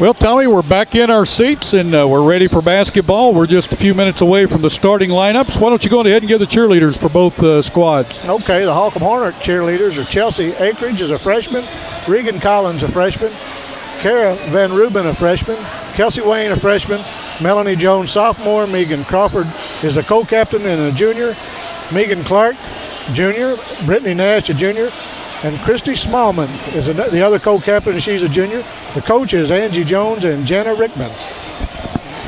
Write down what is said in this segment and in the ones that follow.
Well, Tommy, we're back in our seats, and we're ready for basketball. We're just a few minutes away from the starting lineups. Why don't you go ahead and give the cheerleaders for both squads? Okay, the Holcomb Hornet cheerleaders are Chelsea Akridge is a freshman, Regan Collins a freshman, Kara Van Ruben a freshman, Kelsey Wayne a freshman, Melanie Jones sophomore, Megan Crawford is a co-captain and a junior, Megan Clark junior, Brittany Nash a junior, and Christy Smallman is the other co-captain, and she's a junior. The coach is Angie Jones and Jana Rickman.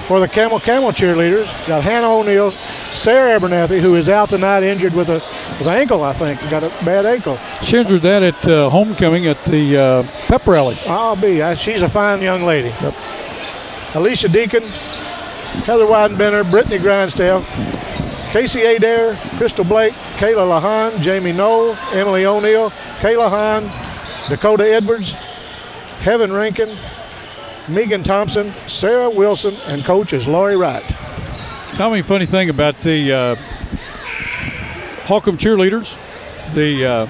For the Camel cheerleaders, got Hannah O'Neill, Sarah Abernathy, who is out tonight injured with an ankle, I think. Got a bad ankle. She injured that at homecoming at the pep rally. She's a fine young lady. Yep. Alicia Deacon, Heather Weidenbender, Brittany Grindstaff, Casey Adair, Crystal Blake, Kayla Lahan, Jamie Knoll, Emily O'Neill, Kayla Hahn, Dakota Edwards, Heaven Rankin, Megan Thompson, Sarah Wilson, and coach is Lori Wright. Tell me a funny thing about the Holcomb cheerleaders. The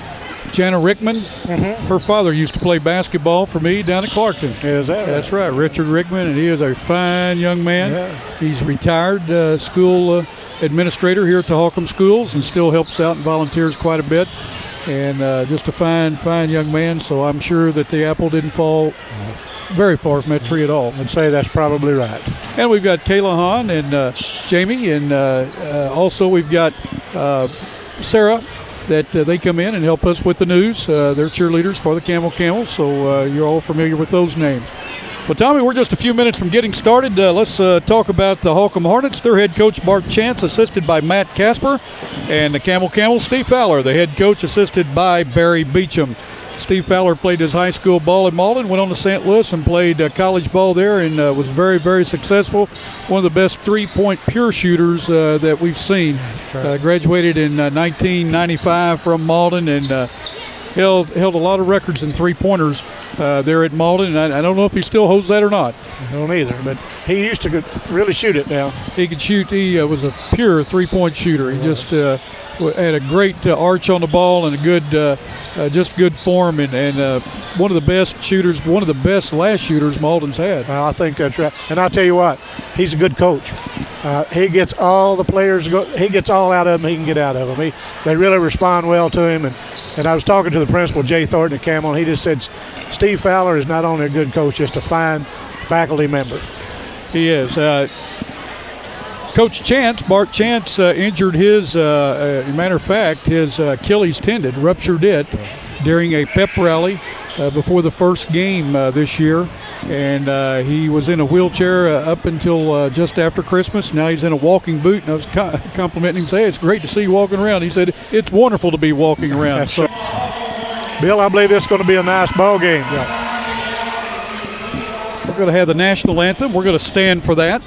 Jana Rickman, her father used to play basketball for me down at Clarkton. Is that right? That's right, Richard Rickman, and he is a fine young man. Yeah. He's retired school administrator here at the Holcomb Schools and still helps out and volunteers quite a bit. And just a fine young man, so I'm sure that the apple didn't fall very far from that tree at all. I'd say that's probably right. And we've got Kayla Hahn and Jamie, and also we've got Sarah, that they come in and help us with the news. They're cheerleaders for the Camels, so you're all familiar with those names. Well, Tommy, we're just a few minutes from getting started. Let's talk about the Holcomb Hornets. Their head coach, Bart Chance, assisted by Matt Casper. And the Camels, Steve Fowler, the head coach, assisted by Barry Beecham. Steve Fowler played his high school ball in Malden, went on to St. Louis and played college ball there, and was very, very successful. One of the best three-point pure shooters that we've seen. Right. Graduated in 1995 from Malden, and held a lot of records in three-pointers there at Malden, and I don't know if he still holds that or not. I don't either, but he used to really shoot it now. He could shoot. He was a pure three-point shooter. He just had a great arch on the ball and a good, just good form, and one of the best shooters, one of the best last shooters Malden's had. Well, I think that's right. And I'll tell you what, he's a good coach. He gets all the players, he gets all out of them he can get out of them. They really respond well to him. And I was talking to the principal, Jay Thornton at Campbell, and he just said Steve Fowler is not only a good coach, just a fine faculty member. He is. Coach Chance, Bart Chance, injured his, matter of fact, his Achilles tendon, ruptured it during a pep rally before the first game this year. And he was in a wheelchair up until just after Christmas. Now he's in a walking boot, and I was complimenting him, saying, "Hey, it's great to see you walking around." He said, "It's wonderful to be walking around." That's right. Bill, I believe it's going to be a nice ball game. Yeah. We're going to have the national anthem. We're going to stand for that.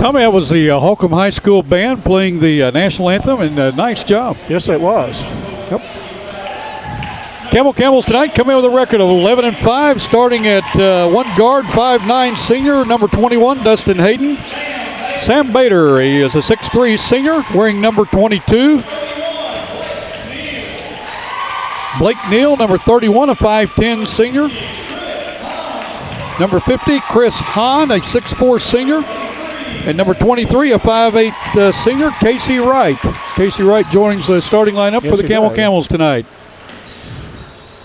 Tommy, that was the Holcomb High School band playing the national anthem, and nice job. Yes, it was. Yep. Camels tonight come in with a record of 11-5, starting at one guard, 5'9" senior, number 21, Dustin Hayden. Sam Bader, he is a 6'3" senior, wearing number 22. Blake Neal, number 31, a 5'10" senior. Number 50, Chris Hahn, a 6'4" senior. And number 23, a 5'8" senior, Casey Wright. Casey Wright joins the starting lineup for the Camels tonight.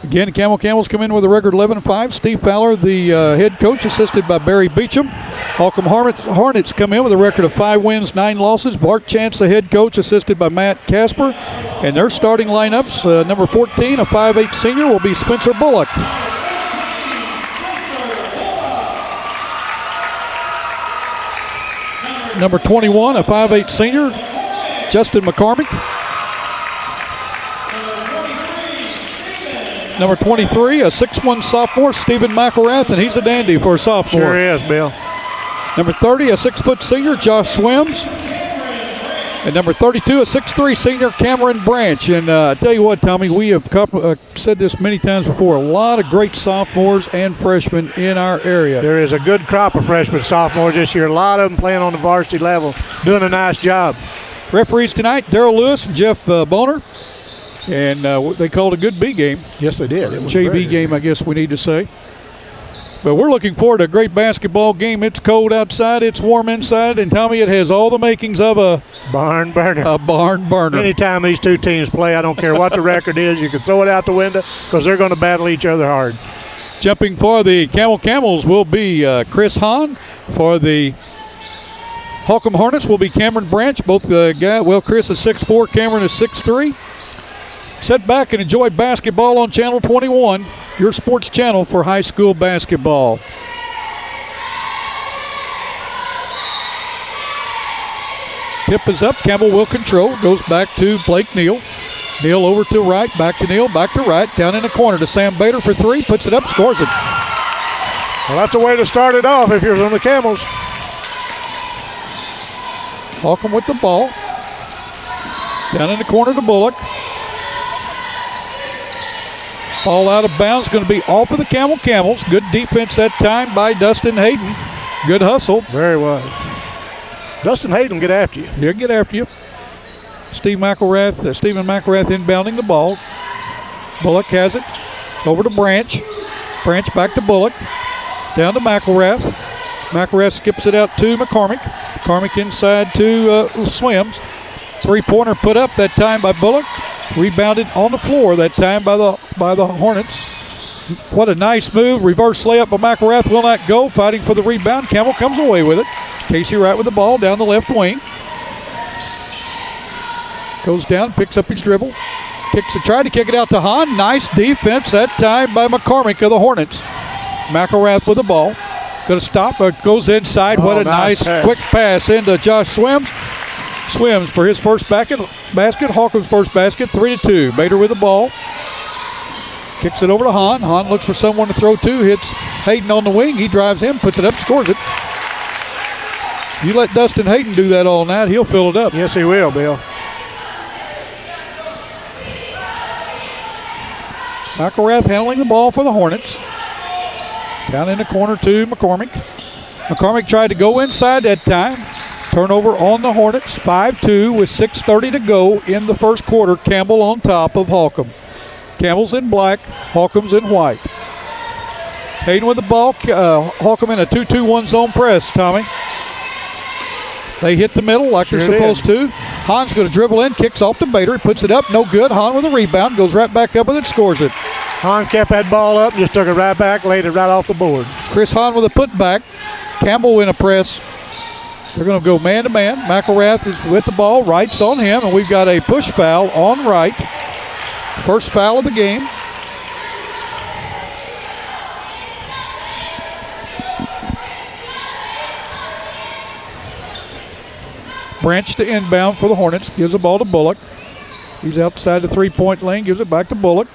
Again, the Camels come in with a record 11-5. Steve Fowler, the head coach, assisted by Barry Beecham. Holcomb Hornets come in with a record of 5 wins, 9 losses. Bart Chance, the head coach, assisted by Matt Casper. And their starting lineups, number 14, a 5'8" senior, will be Spencer Bullock. Number 21, a 5'8" senior, Justin McCormick. Number 23, a 6'1" sophomore, Stephen McElrath, and he's a dandy for a sophomore. Sure is, Bill. Number 30, a 6' senior, Josh Swims. And number 32, a 6'3" senior, Cameron Branch. And I tell you what, Tommy, we have said this many times before, a lot of great sophomores and freshmen in our area. There is a good crop of freshmen, sophomores this year. A lot of them playing on the varsity level, doing a nice job. Referees tonight, Darrell Lewis and Jeff Boner. And they called a good B game. Yes, they did. It was JV game, I guess we need to say. But we're looking forward to a great basketball game. It's cold outside. It's warm inside. And, Tommy, it has all the makings of a barn burner. A barn burner. Anytime these two teams play, I don't care what the record is, you can throw it out the window because they're going to battle each other hard. Jumping for the Camels will be Chris Hahn. For the Holcomb Hornets will be Cameron Branch. Both guys. Well, Chris is 6'4", Cameron is 6'3". Sit back and enjoy basketball on Channel 21, your sports channel for high school basketball. Tip is up. Campbell will control. Goes back to Blake Neal. Neal over to right. Back to Neal. Back to right. Down in the corner to Sam Bader for 3. Puts it up. Scores it. Well, that's a way to start it off if you're from the Camels. Holcomb with the ball. Down in the corner to Bullock. Ball out of bounds, going to be off of the Camels. Good defense that time by Dustin Hayden. Good hustle. Very well. Dustin Hayden get after you. He'll get after you. Stephen McElrath inbounding the ball. Bullock has it. Over to Branch. Branch back to Bullock. Down to McElrath. McElrath skips it out to McCormick. McCormick inside to Swims. 3-pointer put up that time by Bullock. Rebounded on the floor that time by the Hornets. What a nice move. Reverse layup by McElrath will not go. Fighting for the rebound. Campbell comes away with it. Casey Wright with the ball down the left wing. Goes down, picks up his dribble. Tried to kick it out to Hahn. Nice defense that time by McCormick of the Hornets. McElrath with the ball. Going to stop, but goes inside. What a nice quick pass into Josh Swims. Swims for his first basket. Holcomb's first basket, 3-2. Bader with the ball. Kicks it over to Hahn. Hahn looks for someone to throw to. Hits Hayden on the wing. He drives in, puts it up, scores it. You let Dustin Hayden do that all night, he'll fill it up. Yes, he will, Bill. McElrath handling the ball for the Hornets. Down in the corner to McCormick. McCormick tried to go inside that time. Turnover on the Hornets, 5-2 with 6:30 to go in the first quarter. Campbell on top of Holcomb. Campbell's in black, Holcomb's in white. Hayden with the ball, Holcomb in a 2-2-1 zone press, Tommy. They hit the middle like they're supposed to. Hahn's going to dribble in, kicks off to Bader, puts it up, no good. Hahn with a rebound, goes right back up with it, scores it. Hahn kept that ball up, just took it right back, laid it right off the board. Chris Hahn with a putback. Campbell in a press. They're going to go man-to-man. McElrath is with the ball. Wright's on him, and we've got a push foul on Wright. First foul of the game. Branch to inbound for the Hornets. Gives the ball to Bullock. He's outside the three-point lane. Gives it back to Bullock.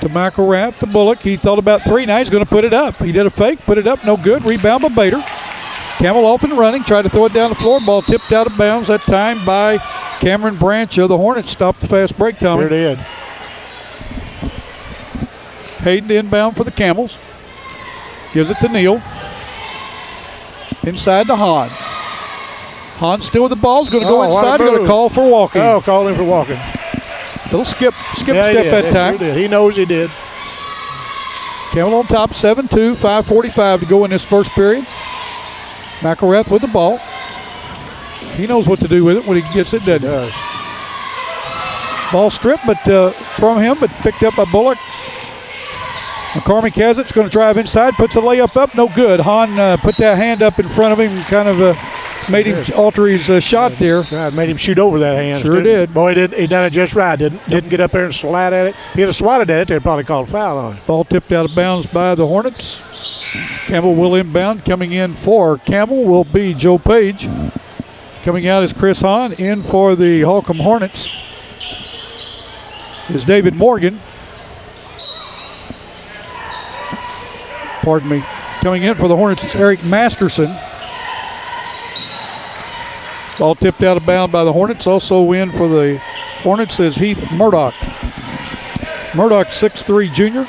To McElrath, to Bullock. He thought about three. Now he's going to put it up. He did a fake, put it up, no good. Rebound by Bader. Campbell off and running, tried to throw it down the floor. Ball tipped out of bounds that time by Cameron Branch of the Hornets. Stopped the fast break, Tommy. Sure did. Hayden inbound for the Camels. Gives it to Neal. Inside to Hahn. Hahn still with the ball. Is going to go inside. Going to call for walking. Oh, called him for walking. Little skip step that time. Sure did. He knows he did. Campbell on top, 7-2, 5:45 to go in this first period. McElrath with the ball. He knows what to do with it when he gets it, doesn't he? He does. Ball stripped from him, but picked up by Bullock. McCormick has it. It's going to drive inside. Puts a layup up. No good. Hahn put that hand up in front of him, kind of made him alter his shot there. God, made him shoot over that hand. Sure did. Boy, he done it just right. Didn't get up there and slide at it. If he'd have swatted at it, they'd probably called foul on it. Ball tipped out of bounds by the Hornets. Campbell will inbound. Coming in for Campbell will be Joe Page. Coming out is Chris Hahn. In for the Holcomb Hornets is David Morgan. Pardon me. Coming in for the Hornets is Eric Masterson. Ball tipped out of bounds by the Hornets. Also in for the Hornets is Heath Murdoch. Murdoch, 6'3" junior.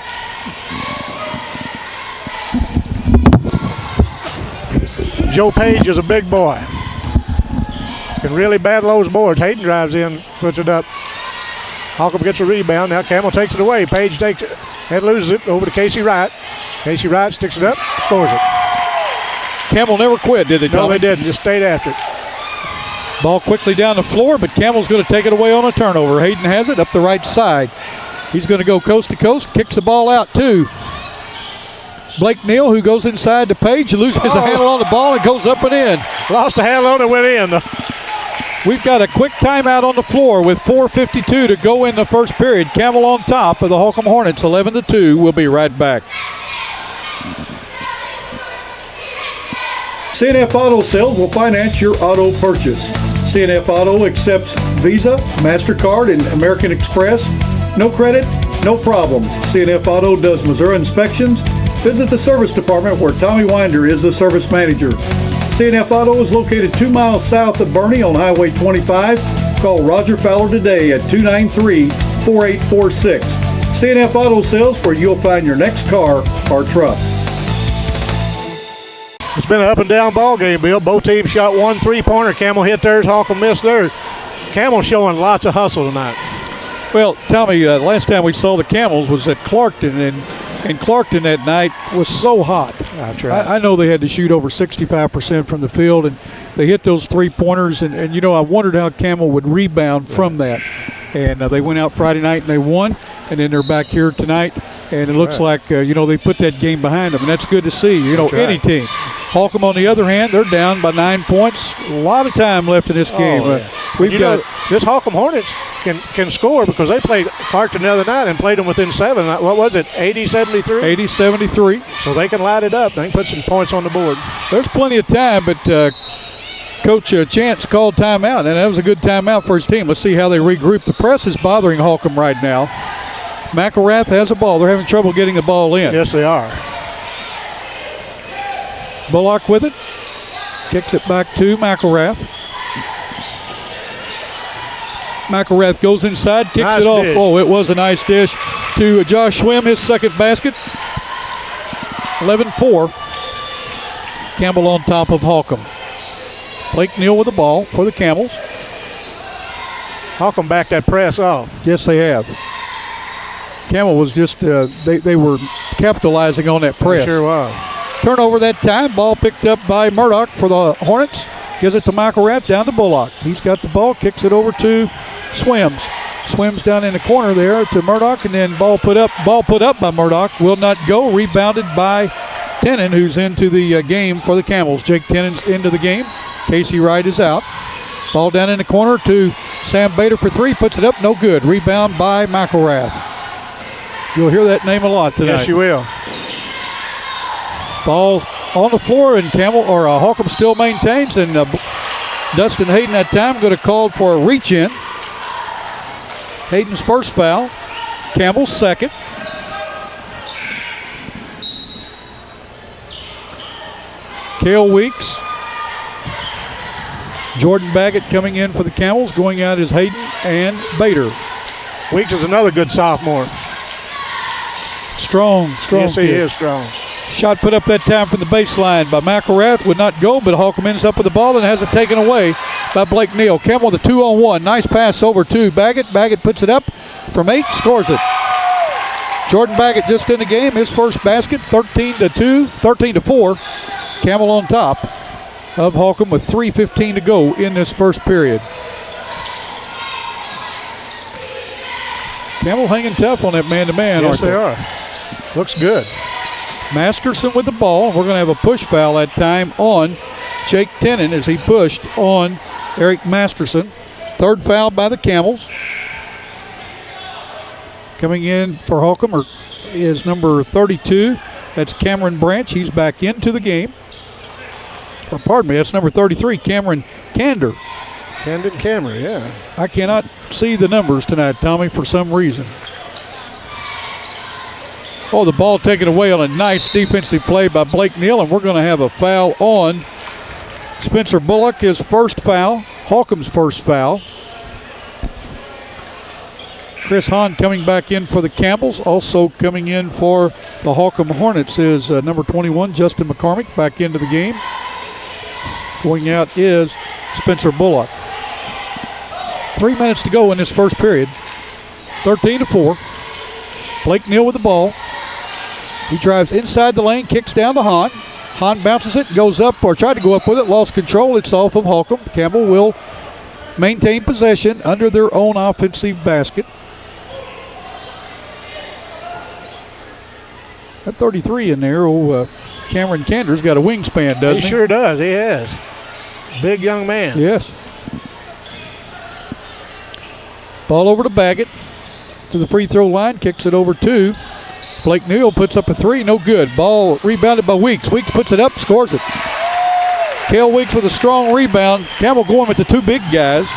Joe Page is a big boy. Can really battle those boards. Hayden drives in, puts it up. Holcomb gets a rebound. Now Campbell takes it away. Page takes it and loses it over to Casey Wright. Casey Wright sticks it up, scores it. Campbell never quit, did they, Tom? No, they didn't. Just stayed after it. Ball quickly down the floor, but Campbell's going to take it away on a turnover. Hayden has it up the right side. He's going to go coast to coast, kicks the ball out to Blake Neal, who goes inside to Page, loses the handle on the ball and goes up and in. Lost the handle on it, went in. We've got a quick timeout on the floor with 4:52 to go in the first period. Campbell on top of the Holcomb Hornets, 11-2. We'll be right back. CNF Auto Sales will finance your auto purchase. CNF Auto accepts Visa, MasterCard, and American Express. No credit, no problem. CNF Auto does Missouri inspections. Visit the service department where Tommy Winder is the service manager. CNF Auto is located 2 miles south of Bernie on Highway 25. Call Roger Fowler today at 293-4846. CNF Auto Sales, where you'll find your next car or truck. It's been an up and down ball game, Bill. Both teams shot 1 3-pointer. Campbell hit theirs, Holcomb missed theirs. Campbell showing lots of hustle tonight. Well, Tommy, last time we saw the Camels was at Clarkton, and Clarkton that night was so hot. That's right. I know they had to shoot over 65% from the field, and they hit those 3-pointers, and you know, I wondered how Campbell would rebound from that. And they went out Friday night and they won, and then they're back here tonight, and it looks like, they put that game behind them, and that's good to see, any team. Holcomb, on the other hand, they're down by 9 points. A lot of time left in this game. We've got this Holcomb Hornets can score because they played Clarkton the other night and played them within 7. What was it, 80-73? 80-73. So they can light it up. They can put some points on the board. There's plenty of time, but Coach Chance called timeout, and that was a good timeout for his team. Let's see how they regroup. The press is bothering Holcomb right now. McElrath has a ball. They're having trouble getting the ball in. Yes, they are. Bullock with it. Kicks it back to McElrath. McElrath goes inside, kicks it off. Dish. Oh, it was a nice dish to Josh Schwem, his second basket. 11-4. Campbell on top of Holcomb. Blake Neal with the ball for the Camels. Holcomb backed that press off. Yes, they have. Campbell was just, they were capitalizing on that press. They sure was. Turnover that time. Ball picked up by Murdoch for the Hornets. Gives it to McElrath down to Bullock. He's got the ball, kicks it over to Swims. Swims down in the corner there to Murdoch, and then ball put up by Murdoch. Will not go. Rebounded by Tennant, who's into the game for the Camels. Jake Tennant's into the game. Casey Wright is out. Ball down in the corner to Sam Bader for 3. Puts it up. No good. Rebound by McElrath. You'll hear that name a lot tonight. Yes, you will. Ball on the floor, and Holcomb still maintains, and Dustin Hayden that time going to call for a reach-in. Hayden's first foul. Campbell's second. Cale Weeks Jordan Baggett coming in for the Camels. Going out is Hayden and Bader. Weeks is another good sophomore. Strong Yes, he kid. is strong. Shot put up that time from the baseline by McElrath. Would not go, but Holcomb ends up with the ball and has it taken away by Blake Neal. Campbell with a 2-on-1. Nice pass over to Baggett. Baggett puts it up from 8, scores it. Jordan Baggett just in the game. His first basket, 13-4. Campbell on top of Holcomb with 3:15 to go in this first period. Campbell hanging tough on that man-to-man. Yes, they are. Looks good. Masterson with the ball. We're going to have a push foul that time on Jake Tennant as he pushed on Eric Masterson. Third foul by the Camels. Coming in for Holcomb is number 32. That's Cameron Branch. He's back into the game. Or pardon me, that's number 33, Cameron Kander. Camden Cameron, yeah. I cannot see the numbers tonight, Tommy, for some reason. Oh, the ball taken away on a nice defensive play by Blake Neal, and we're going to have a foul on Spencer Bullock, his first foul, Holcomb's first foul. Chris Hahn coming back in for the Campbells. Also coming in for the Holcomb Hornets is number 21, Justin McCormick, back into the game. Going out is Spencer Bullock. 3 minutes to go in this first period. 13-4. Blake Neal with the ball. He drives inside the lane, kicks down to Hahn. Hahn bounces it, goes up, or tried to go up with it, lost control. It's off of Holcomb. Campbell will maintain possession under their own offensive basket. That 33 in there, Cameron Kander's got a wingspan, doesn't he? He sure does. He has. Big young man. Yes. Ball over to Baggett to the free throw line, kicks it over to Blake Neal, puts up a 3, no good. Ball rebounded by Weeks. Weeks puts it up, scores it. Cale Weeks with a strong rebound. Campbell going with the two big guys.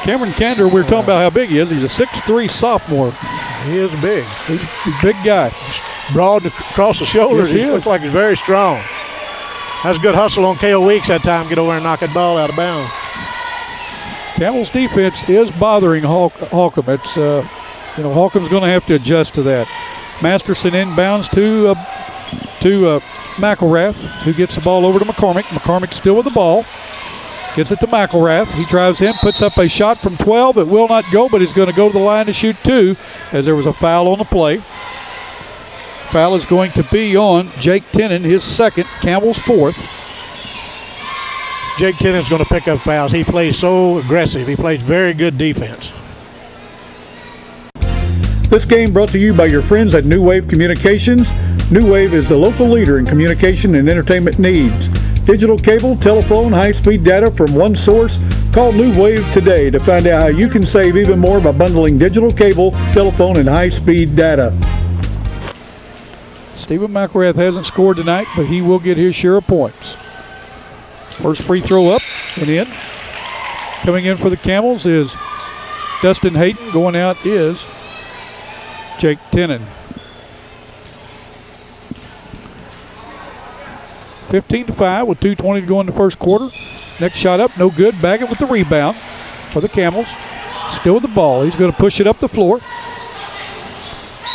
Cameron Kander, we were talking about how big he is. He's a 6'3 sophomore. He is big. He's a big guy. Broad across the shoulders. Yes, he looks like he's very strong. That's a good hustle on Cale Weeks that time. Get over and knock that ball out of bounds. Campbell's defense is bothering Holcomb. It's Holcomb's going to have to adjust to that. Masterson inbounds to McElrath, who gets the ball over to McCormick. McCormick still with the ball. Gets it to McElrath. He drives in, puts up a shot from 12. It will not go, but he's going to go to the line to shoot 2 as there was a foul on the play. Foul is going to be on Jake Tennant, his second, Campbell's fourth. Jake Tennant's going to pick up fouls. He plays so aggressive. He plays very good defense. This game brought to you by your friends at New Wave Communications. New Wave is the local leader in communication and entertainment needs. Digital cable, telephone, high-speed data from one source. Call New Wave today to find out how you can save even more by bundling digital cable, telephone, and high-speed data. Stephen McElrath hasn't scored tonight, but he will get his share of points. First free throw up and in. Coming in for the Camels is Dustin Hayden. Going out is Jake Tennant. 15-5 with 2:20 to go in the first quarter. Next shot up, no good. Baggett with the rebound for the Camels. Still with the ball. He's going to push it up the floor.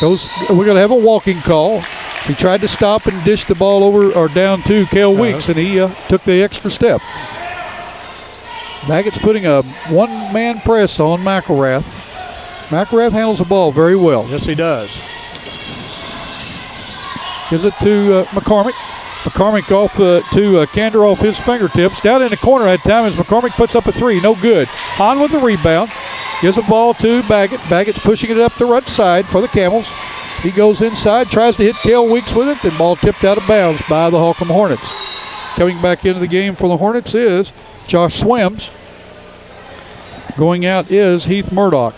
We're going to have a walking call. He tried to stop and dish the ball over or down to Cale Weeks, and he took the extra step. Baggett's putting a one-man press on McElrath. McElrath handles the ball very well. Yes, he does. Gives it to McCormick. McCormick off to Kander off his fingertips. Down in the corner that time as McCormick puts up a 3. No good. Hahn with the rebound. Gives the ball to Baggett. Baggett's pushing it up the right side for the Camels. He goes inside, tries to hit Cale Weeks with it, and ball tipped out of bounds by the Holcomb Hornets. Coming back into the game for the Hornets is Josh Swims. Going out is Heath Murdoch.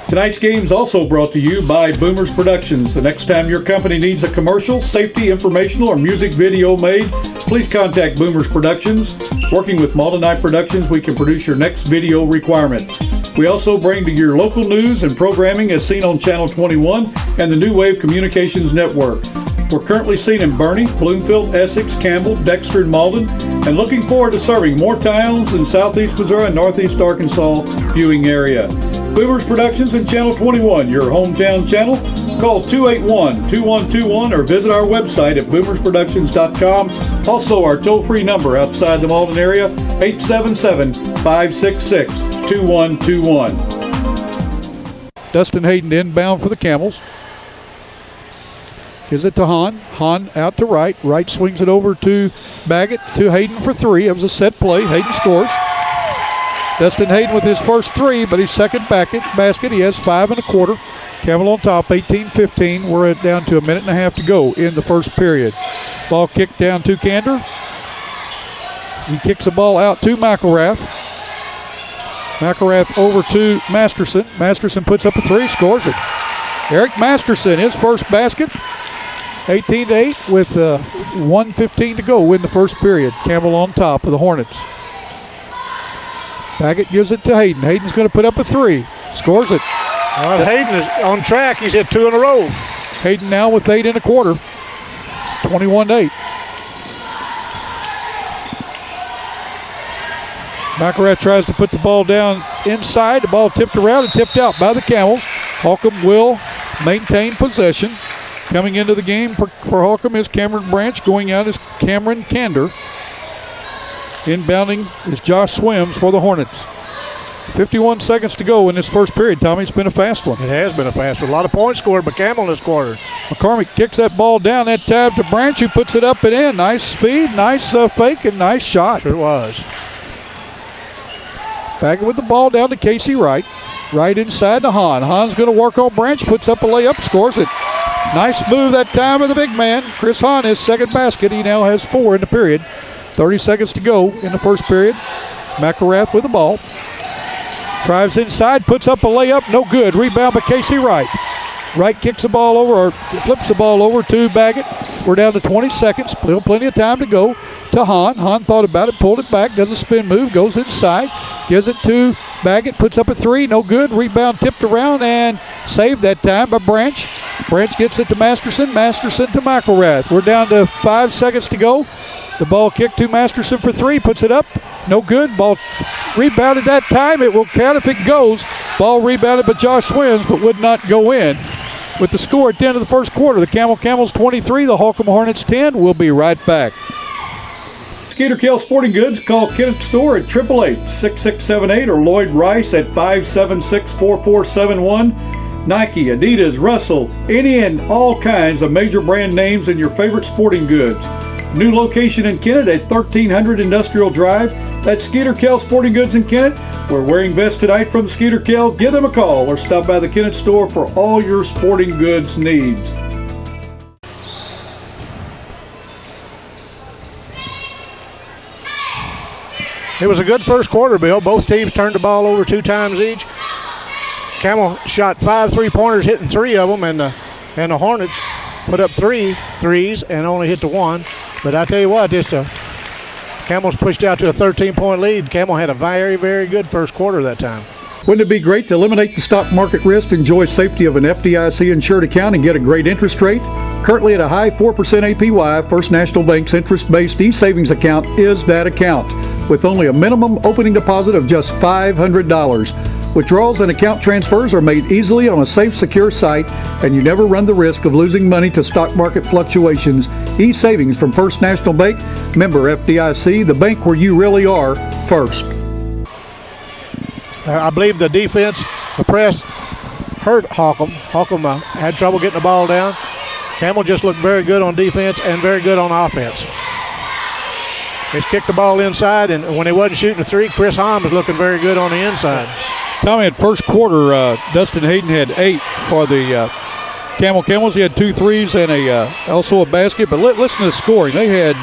Tonight's game is also brought to you by Boomers Productions. The next time your company needs a commercial, safety, informational, or music video made, please contact Boomers Productions. Working with Malta Night Productions, we can produce your next video requirement. We also bring to your local news and programming as seen on Channel 21 and the New Wave Communications Network. We're currently seen in Bernie, Bloomfield, Essex, Campbell, Dexter, and Malden, and looking forward to serving more towns in southeast Missouri and northeast Arkansas viewing area. Boomers Productions and Channel 21, your hometown channel. Call 281-2121 or visit our website at boomersproductions.com. Also, our toll-free number outside the Malden area, 877-566-2121. Dustin Hayden inbound for the Camels. Gives it to Hahn. Hahn out to right. Right swings it over to Baggett, to Hayden for three. It was a set play. Hayden scores. Dustin Hayden with his first three, but his second basket. He has 5 1/4. Campbell on top, 18-15. We're down to a minute and a half to go in the first period. Ball kicked down to Kander. He kicks the ball out to McElrath. McElrath over to Masterson. Masterson puts up a three, scores it. Eric Masterson, his first basket. 18-8 with 1:15 to go in the first period. Campbell on top of the Hornets. Baggett gives it to Hayden. Hayden's going to put up a three. Scores it. Well, Hayden is on track. He's hit 2 in a row. Hayden now with 8 1/4. 21-8. McElrath tries to put the ball down inside. The ball tipped around and tipped out by the Camels. Holcomb will maintain possession. Coming into the game for Holcomb is Cameron Branch. Going out is Cameron Kander. Inbounding is Josh Swims for the Hornets. 51 seconds to go in this first period, Tommy. It's been a fast one. It has been a fast one. A lot of points scored by Campbell in this quarter. McCormick kicks that ball down that tab to Branch, who puts it up and in. Nice feed, nice fake, and nice shot. Sure was. Baggett with the ball down to Casey Wright. Right inside to Hahn. Hahn's going to work on Branch, puts up a layup, scores it. Nice move that time of the big man. Chris Hahn, his second basket. He now has 4 in the period. 30 seconds to go in the first period. McElrath with the ball. Drives inside, puts up a layup, no good. Rebound by Casey Wright. Wright kicks the ball over, or flips the ball over to Baggett. We're down to 20 seconds, still plenty of time to go to Hahn. Hahn thought about it, pulled it back, does a spin move, goes inside, gives it to Baggett, puts up a three, no good. Rebound tipped around and saved that time by Branch. Branch gets it to Masterson, Masterson to McElrath. We're down to 5 seconds to go. The ball kicked to Masterson for three, puts it up, no good. Ball rebounded that time, it will count if it goes. Ball rebounded by Josh Swims, but would not go in. With the score at the end of the first quarter, the Camels 23, the Holcomb Hornets 10. We'll be right back. Skeeter Kell Sporting Goods. Call Kenneth Store at 888-6678 or Lloyd Rice at 576-4471. Nike, Adidas, Russell, any and all kinds of major brand names in your favorite sporting goods. New location in Kennett at 1300 Industrial Drive. That's Skeeter Kell Sporting Goods in Kennett. We're wearing vests tonight from Skeeter Kell. Give them a call or stop by the Kennett store for all your sporting goods needs. It was a good first quarter, Bill. Both teams turned the ball over 2 times each. Camel shot 5 3-pointers, hitting 3 of them, and the Hornets put up 3 threes and only hit the 1. But I tell you what, Camels pushed out to a 13-point lead. Camel had a very, very good first quarter that time. Wouldn't it be great to eliminate the stock market risk, enjoy safety of an FDIC-insured account, and get a great interest rate? Currently at a high 4% APY, First National Bank's interest-based e-savings account is that account, with only a minimum opening deposit of just $500. Withdrawals and account transfers are made easily on a safe, secure site, and you never run the risk of losing money to stock market fluctuations. E-savings from First National Bank, member FDIC, the bank where you really are first. I believe the defense, the press, hurt Holcomb. Holcomb had trouble getting the ball down. Campbell just looked very good on defense and very good on offense. He's kicked the ball inside, and when he wasn't shooting a three, Chris Hahn was looking very good on the inside. Tommy, at first quarter, Dustin Hayden had 8 for the Camels. He had 2 threes and also a basket. But listen to the scoring. They had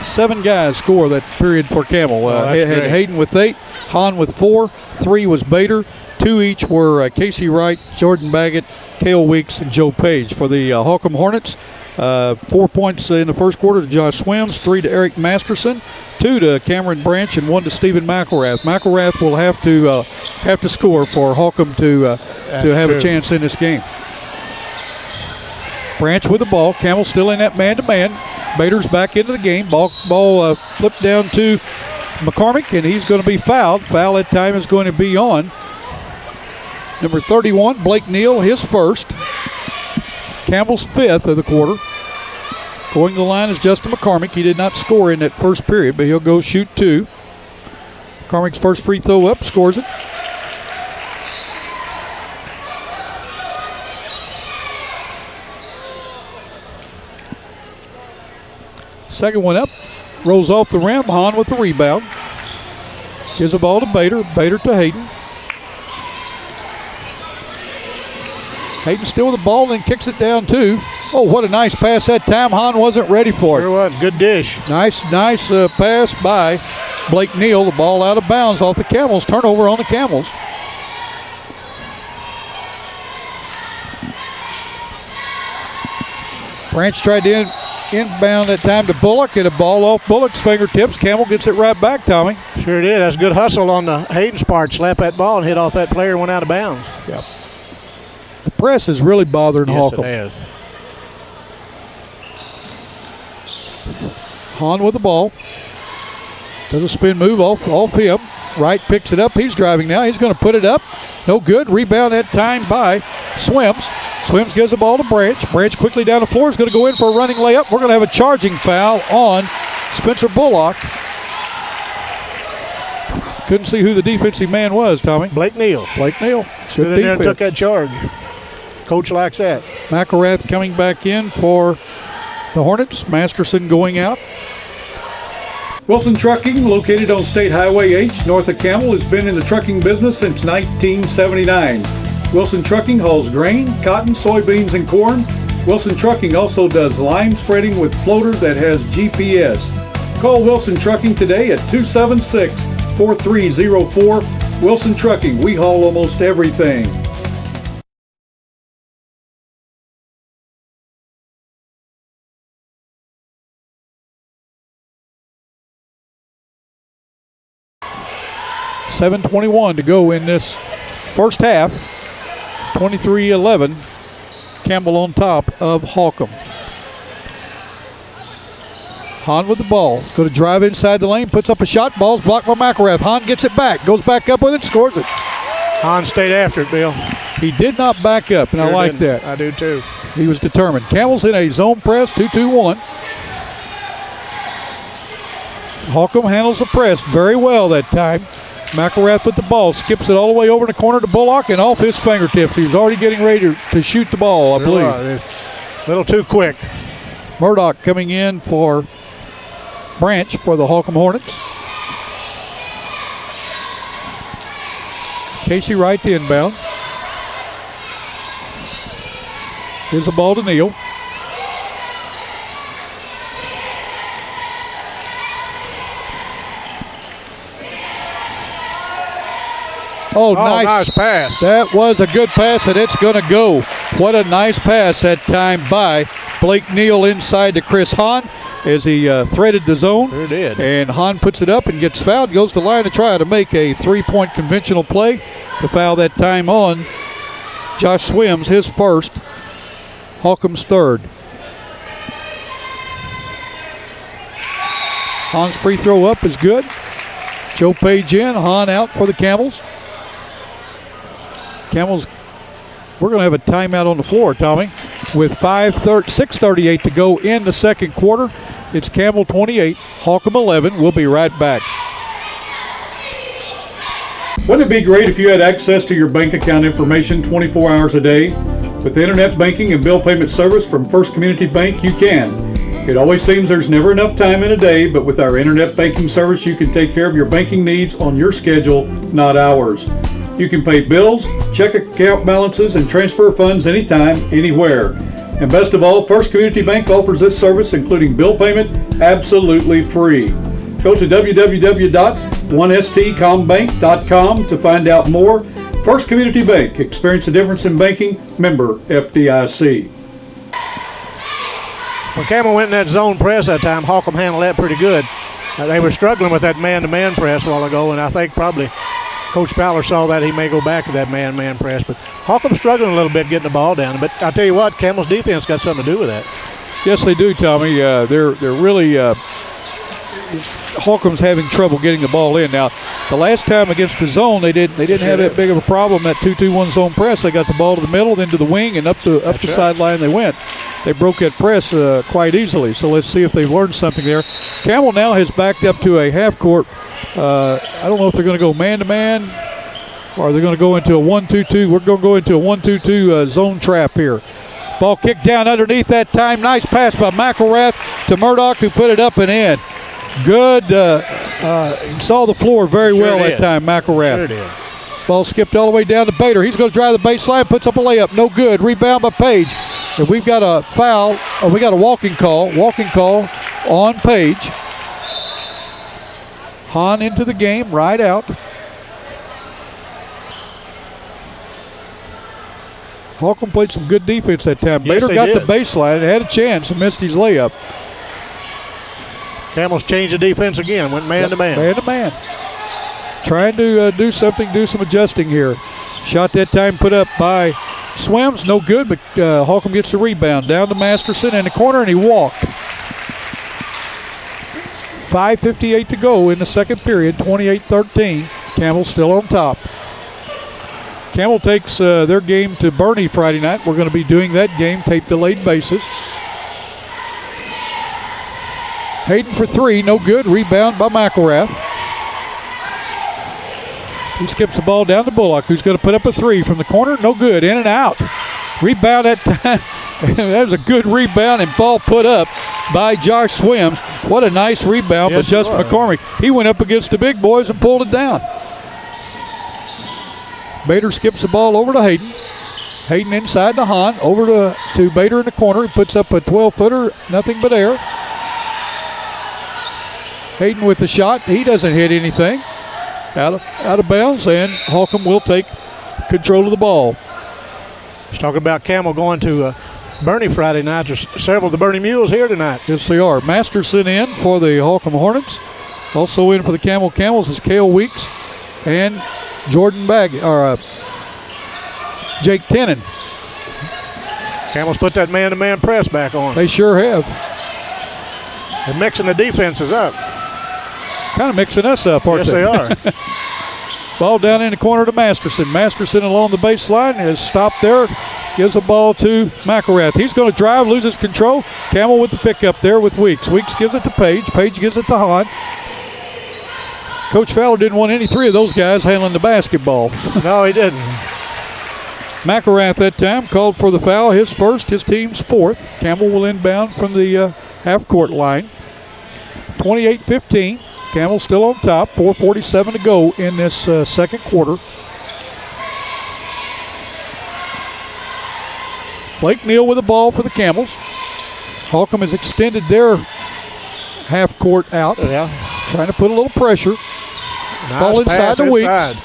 7 guys score that period for Camel. They had Hayden with 8, Hahn with 4, 3 was Bader, 2 each were Casey Wright, Jordan Baggett, Cale Weeks, and Joe Page for the Holcomb Hornets. 4 points in the first quarter to Josh Swims, 3 to Eric Masterson, 2 to Cameron Branch, and 1 to Stephen McElrath. McElrath will have to score for Holcomb to have a chance in this game. Branch with the ball. Campbell still in that man-to-man. Bader's back into the game. Ball flipped down to McCormick, and he's going to be fouled. Foul that time is going to be on number 31, Blake Neal, his first. Campbell's fifth of the quarter. Going to the line is Justin McCormick. He did not score in that first period, but he'll go shoot two. McCormick's first free throw up, scores it. Second one up, rolls off the rim. Hahn with the rebound. Gives the ball to Bader. Bader to Hayden. Hayden still with the ball and kicks it down too. Oh, what a nice pass that time. Hahn wasn't ready for it. Sure was. Good dish. Nice pass by Blake Neal. The ball out of bounds off the Camels. Turnover on the Camels. Branch tried to inbound that time to Bullock, and a ball off Bullock's fingertips. Campbell gets it right back, Tommy. Sure did. That's good hustle on the Hayden's part. Slap that ball and hit off that player and went out of bounds. Yep. The press is really bothering Holcomb. Yes, it has. Hahn with the ball. Does a spin move off him. Wright picks it up. He's driving now. He's going to put it up. No good. Rebound that time by Swims. Swims gives the ball to Branch. Branch quickly down the floor. Is going to go in for a running layup. We're going to have a charging foul on Spencer Bullock. Couldn't see who the defensive man was, Tommy. Blake Neal. Blake Neal. Stood in there and took that charge. Coach likes that. McElrath coming back in for the Hornets. Masterson going out. Wilson Trucking, located on State Highway H, north of Campbell, has been in the trucking business since 1979. Wilson Trucking hauls grain, cotton, soybeans, and corn. Wilson Trucking also does lime spreading with floater that has GPS. Call Wilson Trucking today at 276-4304. Wilson Trucking, we haul almost everything. .7:21 to go in this first half. 23-11. Campbell on top of Holcomb. Hahn with the ball. Going to drive inside the lane. Puts up a shot. Ball's blocked by McElrath. Hahn gets it back. Goes back up with it. Scores it. Hahn stayed after it, Bill. He did not back up, and Sure I like didn't. that. I do too. He was determined. Campbell's in a zone press. 2-2-1. Holcomb handles the press very well that time. McElrath with the ball, skips it all the way over in the corner to Bullock and off his fingertips. He's already getting ready to shoot the ball, I believe. A little too quick. Murdoch coming in for Branch for the Holcomb Hornets. Casey Wright the inbound. Here's the ball to Neal. Oh, nice pass. That was a good pass, and it's going to go. What a nice pass that time by Blake Neal inside to Chris Hahn as he threaded the zone. Sure did. And Hahn puts it up and gets fouled. Goes to the line to try to make a three-point conventional play. The foul that time on Josh Swims, his first. Holcomb's third. Hahn's free throw up is good. Joe Page in, Hahn out for the Camels. Camels, we're going to have a timeout on the floor, Tommy, with 6:38 to go in the second quarter. It's Campbell 28, Holcomb 11. We'll be right back. Wouldn't it be great if you had access to your bank account information 24 hours a day? With internet banking and bill payment service from First Community Bank, you can. It always seems there's never enough time in a day, but with our internet banking service, you can take care of your banking needs on your schedule, not ours. You can pay bills, check account balances, and transfer funds anytime, anywhere. And best of all, First Community Bank offers this service, including bill payment, absolutely free. Go to www.1stcombank.com to find out more. First Community Bank, experience the difference in banking, member FDIC. When Campbell went in that zone press that time, Holcomb handled that pretty good. They were struggling with that man-to-man press a while ago, and I think probably Coach Fowler saw that. He may go back to that man-man press. But Holcomb's struggling a little bit getting the ball down. But I'll tell you what, Campbell's defense got something to do with that. Yes, they do, Tommy. They're really Holcomb's having trouble getting the ball in. Now, the last time against the zone, they didn't have that big of a problem. That 2-2-1 zone press, they got the ball to the middle, then to the wing, and up the sideline they went. They broke that press quite easily. So let's see if they've learned something there. Campbell now has backed up to a half court. I don't know if they're going to go man-to-man or they're going to go into a 1-2-2. We're going to go into a 1-2-2 zone trap here. Ball kicked down underneath that time. Nice pass by McElrath to Murdoch, who put it up and in. Good. Saw the floor very well that time, McElrath. Sure did. Ball skipped all the way down to Bader. He's going to drive the baseline, puts up a layup. No good. Rebound by Page. And we've got a foul. We got a walking call. Walking call on Page. Hahn into the game, right out. Holcomb played some good defense that time. Yes, Bader got did. the baseline and had a chance and missed his layup. Campbell's changed the defense again. Went man-to-man. Man-to-man. Trying to do something, do some adjusting here. Shot that time put up by Swims. No good, but Holcomb gets the rebound. Down to Masterson in the corner, and he walked. 5:58 to go in the second period. 28-13. Campbell still on top. Campbell takes their game to Bernie Friday night. We're going to be doing that game, tape delayed basis. Hayden for three, no good. Rebound by McElrath. He skips the ball down to Bullock, who's going to put up a three from the corner. No good. In and out. Rebound that time. That was a good rebound and ball put up by Josh Swims. What a nice rebound by Justin McCormick. He went up against the big boys and pulled it down. Bader skips the ball over to Hayden. Hayden inside to Hahn. Over to Bader in the corner. He puts up a 12-footer. Nothing but air. Hayden with the shot. He doesn't hit anything. Out of bounds, and Holcomb will take control of the ball. Let's talk about Campbell going to Bernie Friday night. There's several of the Bernie Mules here tonight. Yes, they are. Masterson in for the Holcomb Hornets. Also in for the Camels is Cale Weeks and Jordan Jake Tennant. Campbell's put that man-to-man press back on. They sure have. They're mixing the defenses up. Kind of mixing us up, aren't they? Yes, they are. Ball down in the corner to Masterson. Masterson along the baseline is stopped there. Gives the ball to McElrath. He's going to drive, loses control. Campbell with the pickup there with Weeks. Weeks gives it to Page. Page gives it to Hahn. Coach Fowler didn't want any three of those guys handling the basketball. No, he didn't. McElrath that time called for the foul. His first, his team's fourth. Campbell will inbound from the half-court line. 28-15. Campbell still on top. 4:47 to go in this second quarter. Blake Neal with the ball for the Camels. Holcomb has extended their half court out. Yeah. Trying to put a little pressure. Nice ball inside the Weeks.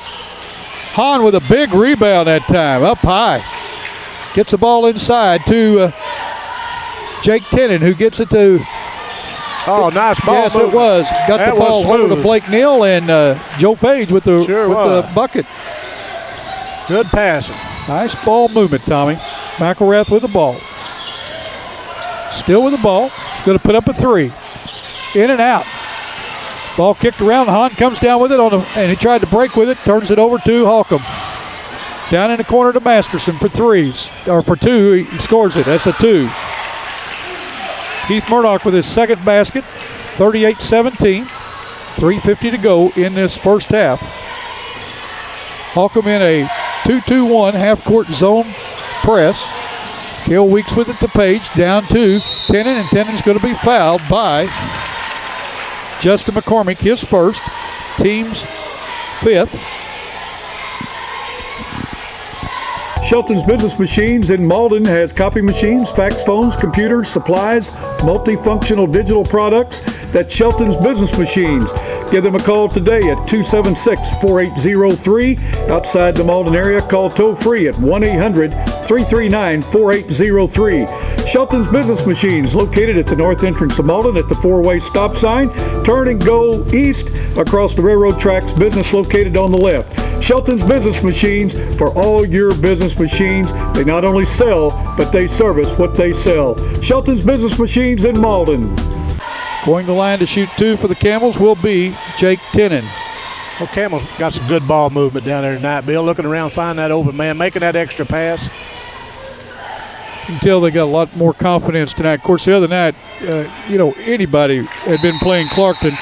Hahn with a big rebound that time, up high. Gets the ball inside to Jake Tennant, who gets it to... Oh, nice ball. Yes, movement. it was. Got that the ball over to Blake Neal and Joe Page with the bucket. Good passing. Nice ball movement, Tommy. McElrath with the ball. Still with the ball. He's going to put up a three. In and out. Ball kicked around. Hahn comes down with it and he tried to break with it. Turns it over to Holcomb. Down in the corner to Masterson for threes. Or for two. He scores it. That's a two. Keith Murdoch with his second basket. 38-17. 3:50 to go in this first half. Holcomb in a 2-2-1 half-court zone press. Cale Weeks with it to Page. Down to Tennant, and Tennant's going to be fouled by Justin McCormick, his first, team's fifth. Shelton's Business Machines in Malden has copy machines, fax phones, computers, supplies, multifunctional digital products. That's Shelton's Business Machines. Give them a call today at 276-4803. Outside the Malden area, call toll-free at 1-800-339-4803. Shelton's Business Machines, located at the north entrance of Malden at the four-way stop sign. Turn and go east across the railroad tracks. Business located on the left. Shelton's Business Machines for all your business machines. They not only sell, but they service what they sell. Shelton's Business Machines in Malden. Going to line to shoot 2 for the Camels will be Jake Tennant. Well, Campbell's got some good ball movement down there tonight, Bill. Looking around, finding that open man, making that extra pass. You can tell they got a lot more confidence tonight. Of course, the other night, anybody had been playing Clarkton.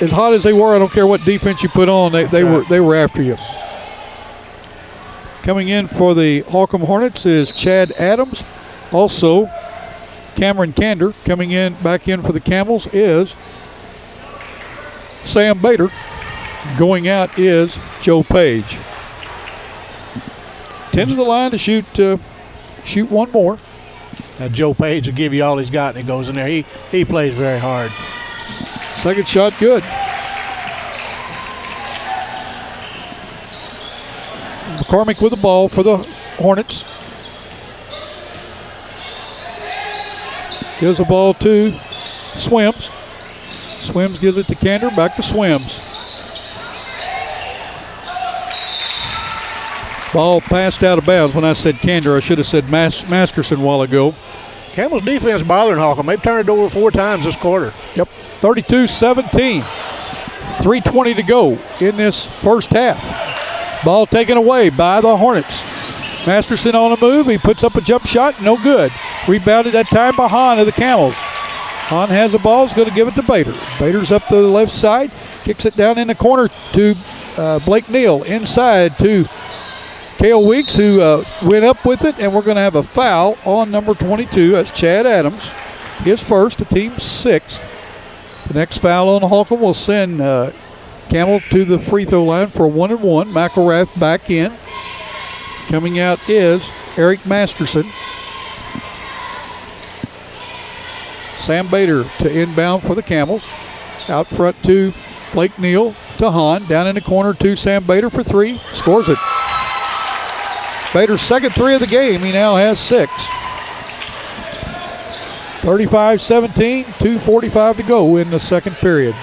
As hot as they were, I don't care what defense you put on, they were after you. Coming in for the Holcomb Hornets is Chad Adams. Also, Cameron Kander. Coming in back in for the Camels is Sam Bader. Going out is Joe Page. 10 to the line to shoot one more. Now Joe Page will give you all he's got, and he goes in there. He plays very hard. Second shot good. McCormick with the ball for the Hornets. Gives the ball to Swims. Swims gives it to Kander. Back to Swims. Ball passed out of bounds. When I said Kander, I should have said Masterson a while ago. Campbell's defense bothering Holcomb. They've turned it over 4 times this quarter. Yep, 32-17. 3:20 to go in this first half. Ball taken away by the Hornets. Masterson on the move. He puts up a jump shot. No good. Rebounded that time by Hahn of the Camels. Hahn has the ball. He's going to give it to Bader. Bader's up to the left side. Kicks it down in the corner to Blake Neal. Inside to Cale Weeks, who went up with it, and we're going to have a foul on number 22. That's Chad Adams. His first, the team's 6th. The next foul on Holcomb will send Campbell to the free throw line for a 1-and-1. McElrath back in. Coming out is Eric Masterson. Sam Bader to inbound for the Camels. Out front to Blake Neal to Hahn. Down in the corner to Sam Bader for 3. Scores it. Bader's second 3 of the game. He now has 6. 35-17, 2:45 to go in the second period.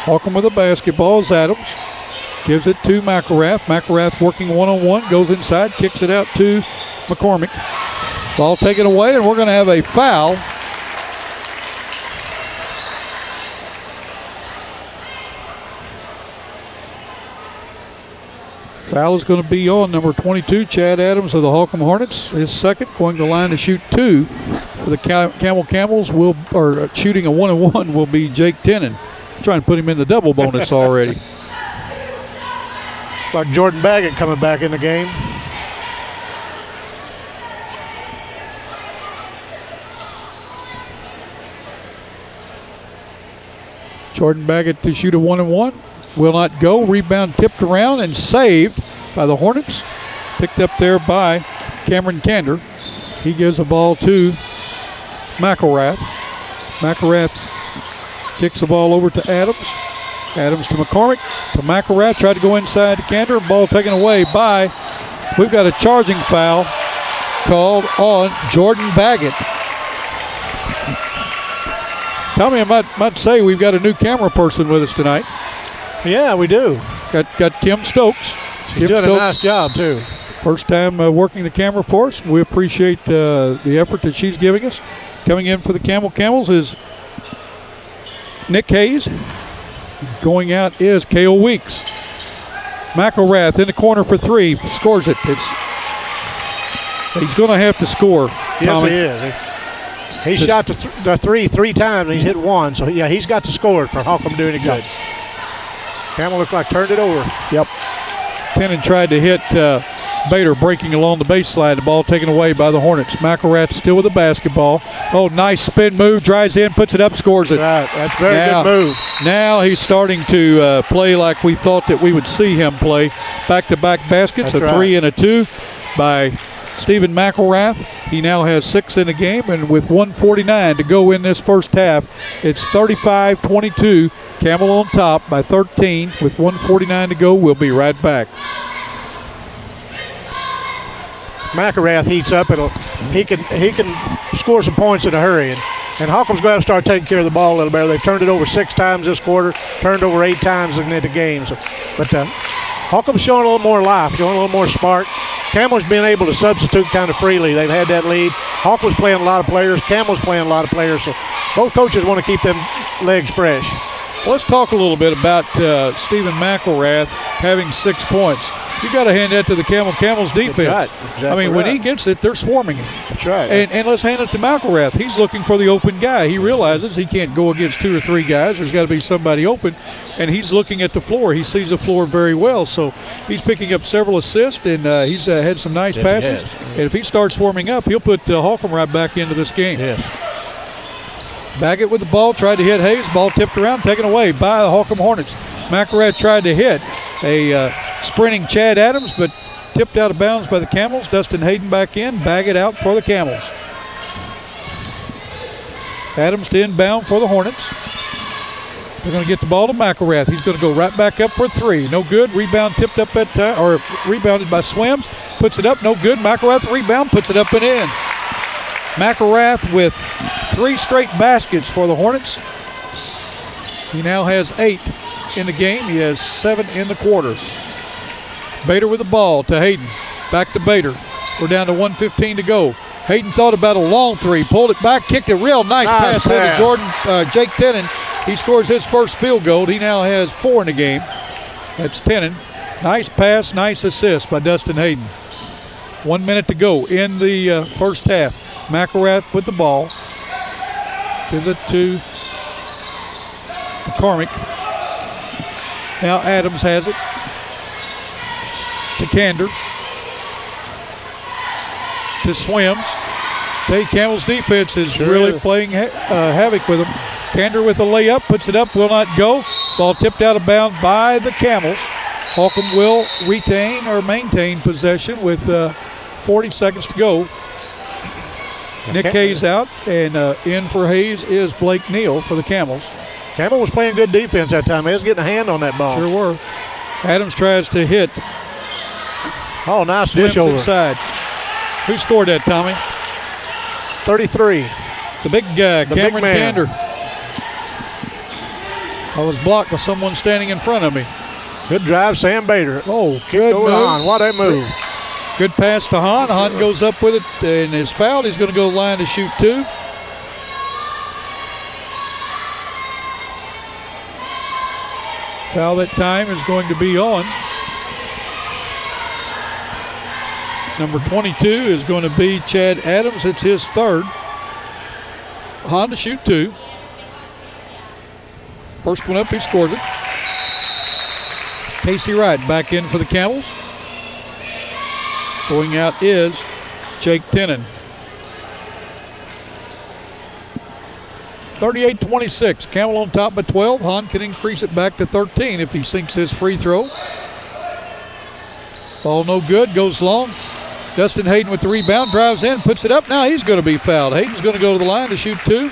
Holcomb with the basketball is Adams. Gives it to McElrath. McElrath working one-on-one. Goes inside. Kicks it out to McCormick. Ball taken away, and we're going to have a foul. Foul is going to be on number 22, Chad Adams of the Holcomb Hornets. His second, going to line to shoot 2 for the Camels. Shooting a 1-and-1 will be Jake Tennant. Trying to put him in the double bonus already. Like Jordan Baggett coming back in the game. Jordan Baggett to shoot a 1-and-1. Will not go. Rebound tipped around and saved by the Hornets. Picked up there by Cameron Kander. He gives the ball to McElrath. McElrath kicks the ball over to Adams. Adams to McCormick. To McElrath. Tried to go inside to Kander. Ball taken away by. We've got a charging foul called on Jordan Baggett. Tommy, I might say we've got a new camera person with us tonight. Yeah, we do. Got Kim Stokes. She's doing a nice job, too. First time working the camera for us. We appreciate the effort that she's giving us. Coming in for the Camels is Nick Hayes. Going out is Cale Weeks. McElrath in the corner for 3. Scores it. He's going to have to score. Yes, Tommy. He is. He shot the 3 times, and he's hit 1. So, yeah, he's got to score for Holcomb doing it good. Campbell looked like turned it over. Yep. Tennant tried to hit Bader breaking along the baseline. The ball taken away by the Hornets. McElrath still with the basketball. Oh, nice spin move. Drives in, puts it up, scores it. Right. That's a very good move. Now he's starting to play like we thought that we would see him play. Back-to-back baskets, That's a 3 and a 2 by Stephen McElrath. He now has 6 in the game, and with 1:49 to go in this first half, it's 35-22. Campbell on top by 13 with 1:49 to go. We'll be right back. McElrath heats up. He can score some points in a hurry. And And Holcomb's going to start taking care of the ball a little better. They've turned it over 6 times this quarter, turned over 8 times in the game. So, but Holcomb's showing a little more life, showing a little more spark. Campbell's been able to substitute kind of freely. They've had that lead. Holcomb's playing a lot of players. Campbell's playing a lot of players. So both coaches want to keep them legs fresh. Well, let's talk a little bit about Stephen McElrath having 6 points. You got to hand that to the Campbell's defense. That's right. Exactly I mean, when he gets it, they're swarming him. That's right. And let's hand it to McElrath. He's looking for the open guy. He realizes he can't go against 2 or 3 guys. There's got to be somebody open, and he's looking at the floor. He sees the floor very well, so he's picking up several assists, and he's had some nice passes. And if he starts warming up, he'll put Holcomb right back into this game. Yes. Baggett with the ball, tried to hit Hayes. Ball tipped around, taken away by the Holcomb Hornets. McElrath tried to hit a sprinting Chad Adams, but tipped out of bounds by the Camels. Dustin Hayden back in, Baggett out for the Camels. Adams to inbound for the Hornets. They're going to get the ball to McElrath. He's going to go right back up for 3. No good. Rebound tipped up at or rebounded by Swims. Puts it up. No good. McElrath rebound. Puts it up and in. McElrath with 3 straight baskets for the Hornets. He now has 8 in the game. He has 7 in the quarter. Bader with the ball to Hayden. Back to Bader. We're down to 1:15 to go. Hayden thought about a long 3, pulled it back, kicked a real nice pass to Jordan Jake Tennant. He scores his first field goal. He now has 4 in the game. That's Tennant. Nice pass, nice assist by Dustin Hayden. 1 minute to go in the first half. McElrath with the ball. Gives it to McCormick. Now Adams has it. To Kander. To Swims. Campbell's defense is really playing havoc with them. Kander with a layup, puts it up, will not go. Ball tipped out of bounds by the Camels. Holcomb will retain or maintain possession with 40 seconds to go. Nick Hayes out, and in for Hayes is Blake Neal for the Camels. Campbell was playing good defense that time. He was getting a hand on that ball. Sure were. Adams tries to hit. Oh, nice dish over. Inside. Who scored that, Tommy? 33. The big guy, the Cameron big man. Kander. I was blocked by someone standing in front of me. Good drive, Sam Bader. Oh, good move. On. What a move. Good pass to Hahn. Hahn goes up with it and is fouled. He's going to go line to shoot 2. Foul that time is going to be on. Number 22 is going to be Chad Adams. It's his 3rd. Hahn to shoot 2. First one up, he scores it. Casey Wright back in for the Camels. Going out is Jake Tennant. 38-26. Campbell on top by 12. Hahn can increase it back to 13 if he sinks his free throw. Ball no good. Goes long. Dustin Hayden with the rebound. Drives in. Puts it up. Now he's going to be fouled. Hayden's going to go to the line to shoot 2.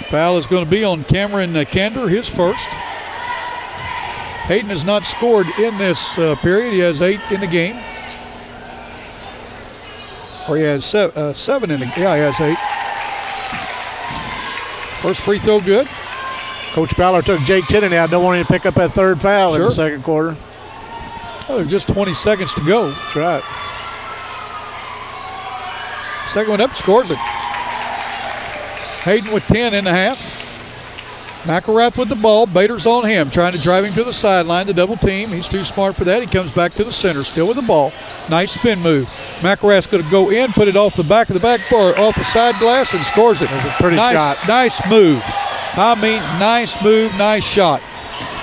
Foul is going to be on Cameron Kander, his first. Hayden has not scored in this period. He has 8 in the game. Or he has 7 in the game. Yeah, he has 8. First free throw good. Coach Fowler took Jake Tennant out. Don't want him to pick up that 3rd foul in the second quarter. Oh, there's just 20 seconds to go. That's right. Second one up, scores it. Hayden with 10 in the half. McElrath with the ball. Bader's on him, trying to drive him to the sideline, the double team. He's too smart for that. He comes back to the center, still with the ball. Nice spin move. McElrath's going to go in, put it off the back of the backboard, off the side glass, and scores it. That's a pretty shot. Nice move. I mean, nice move, nice shot.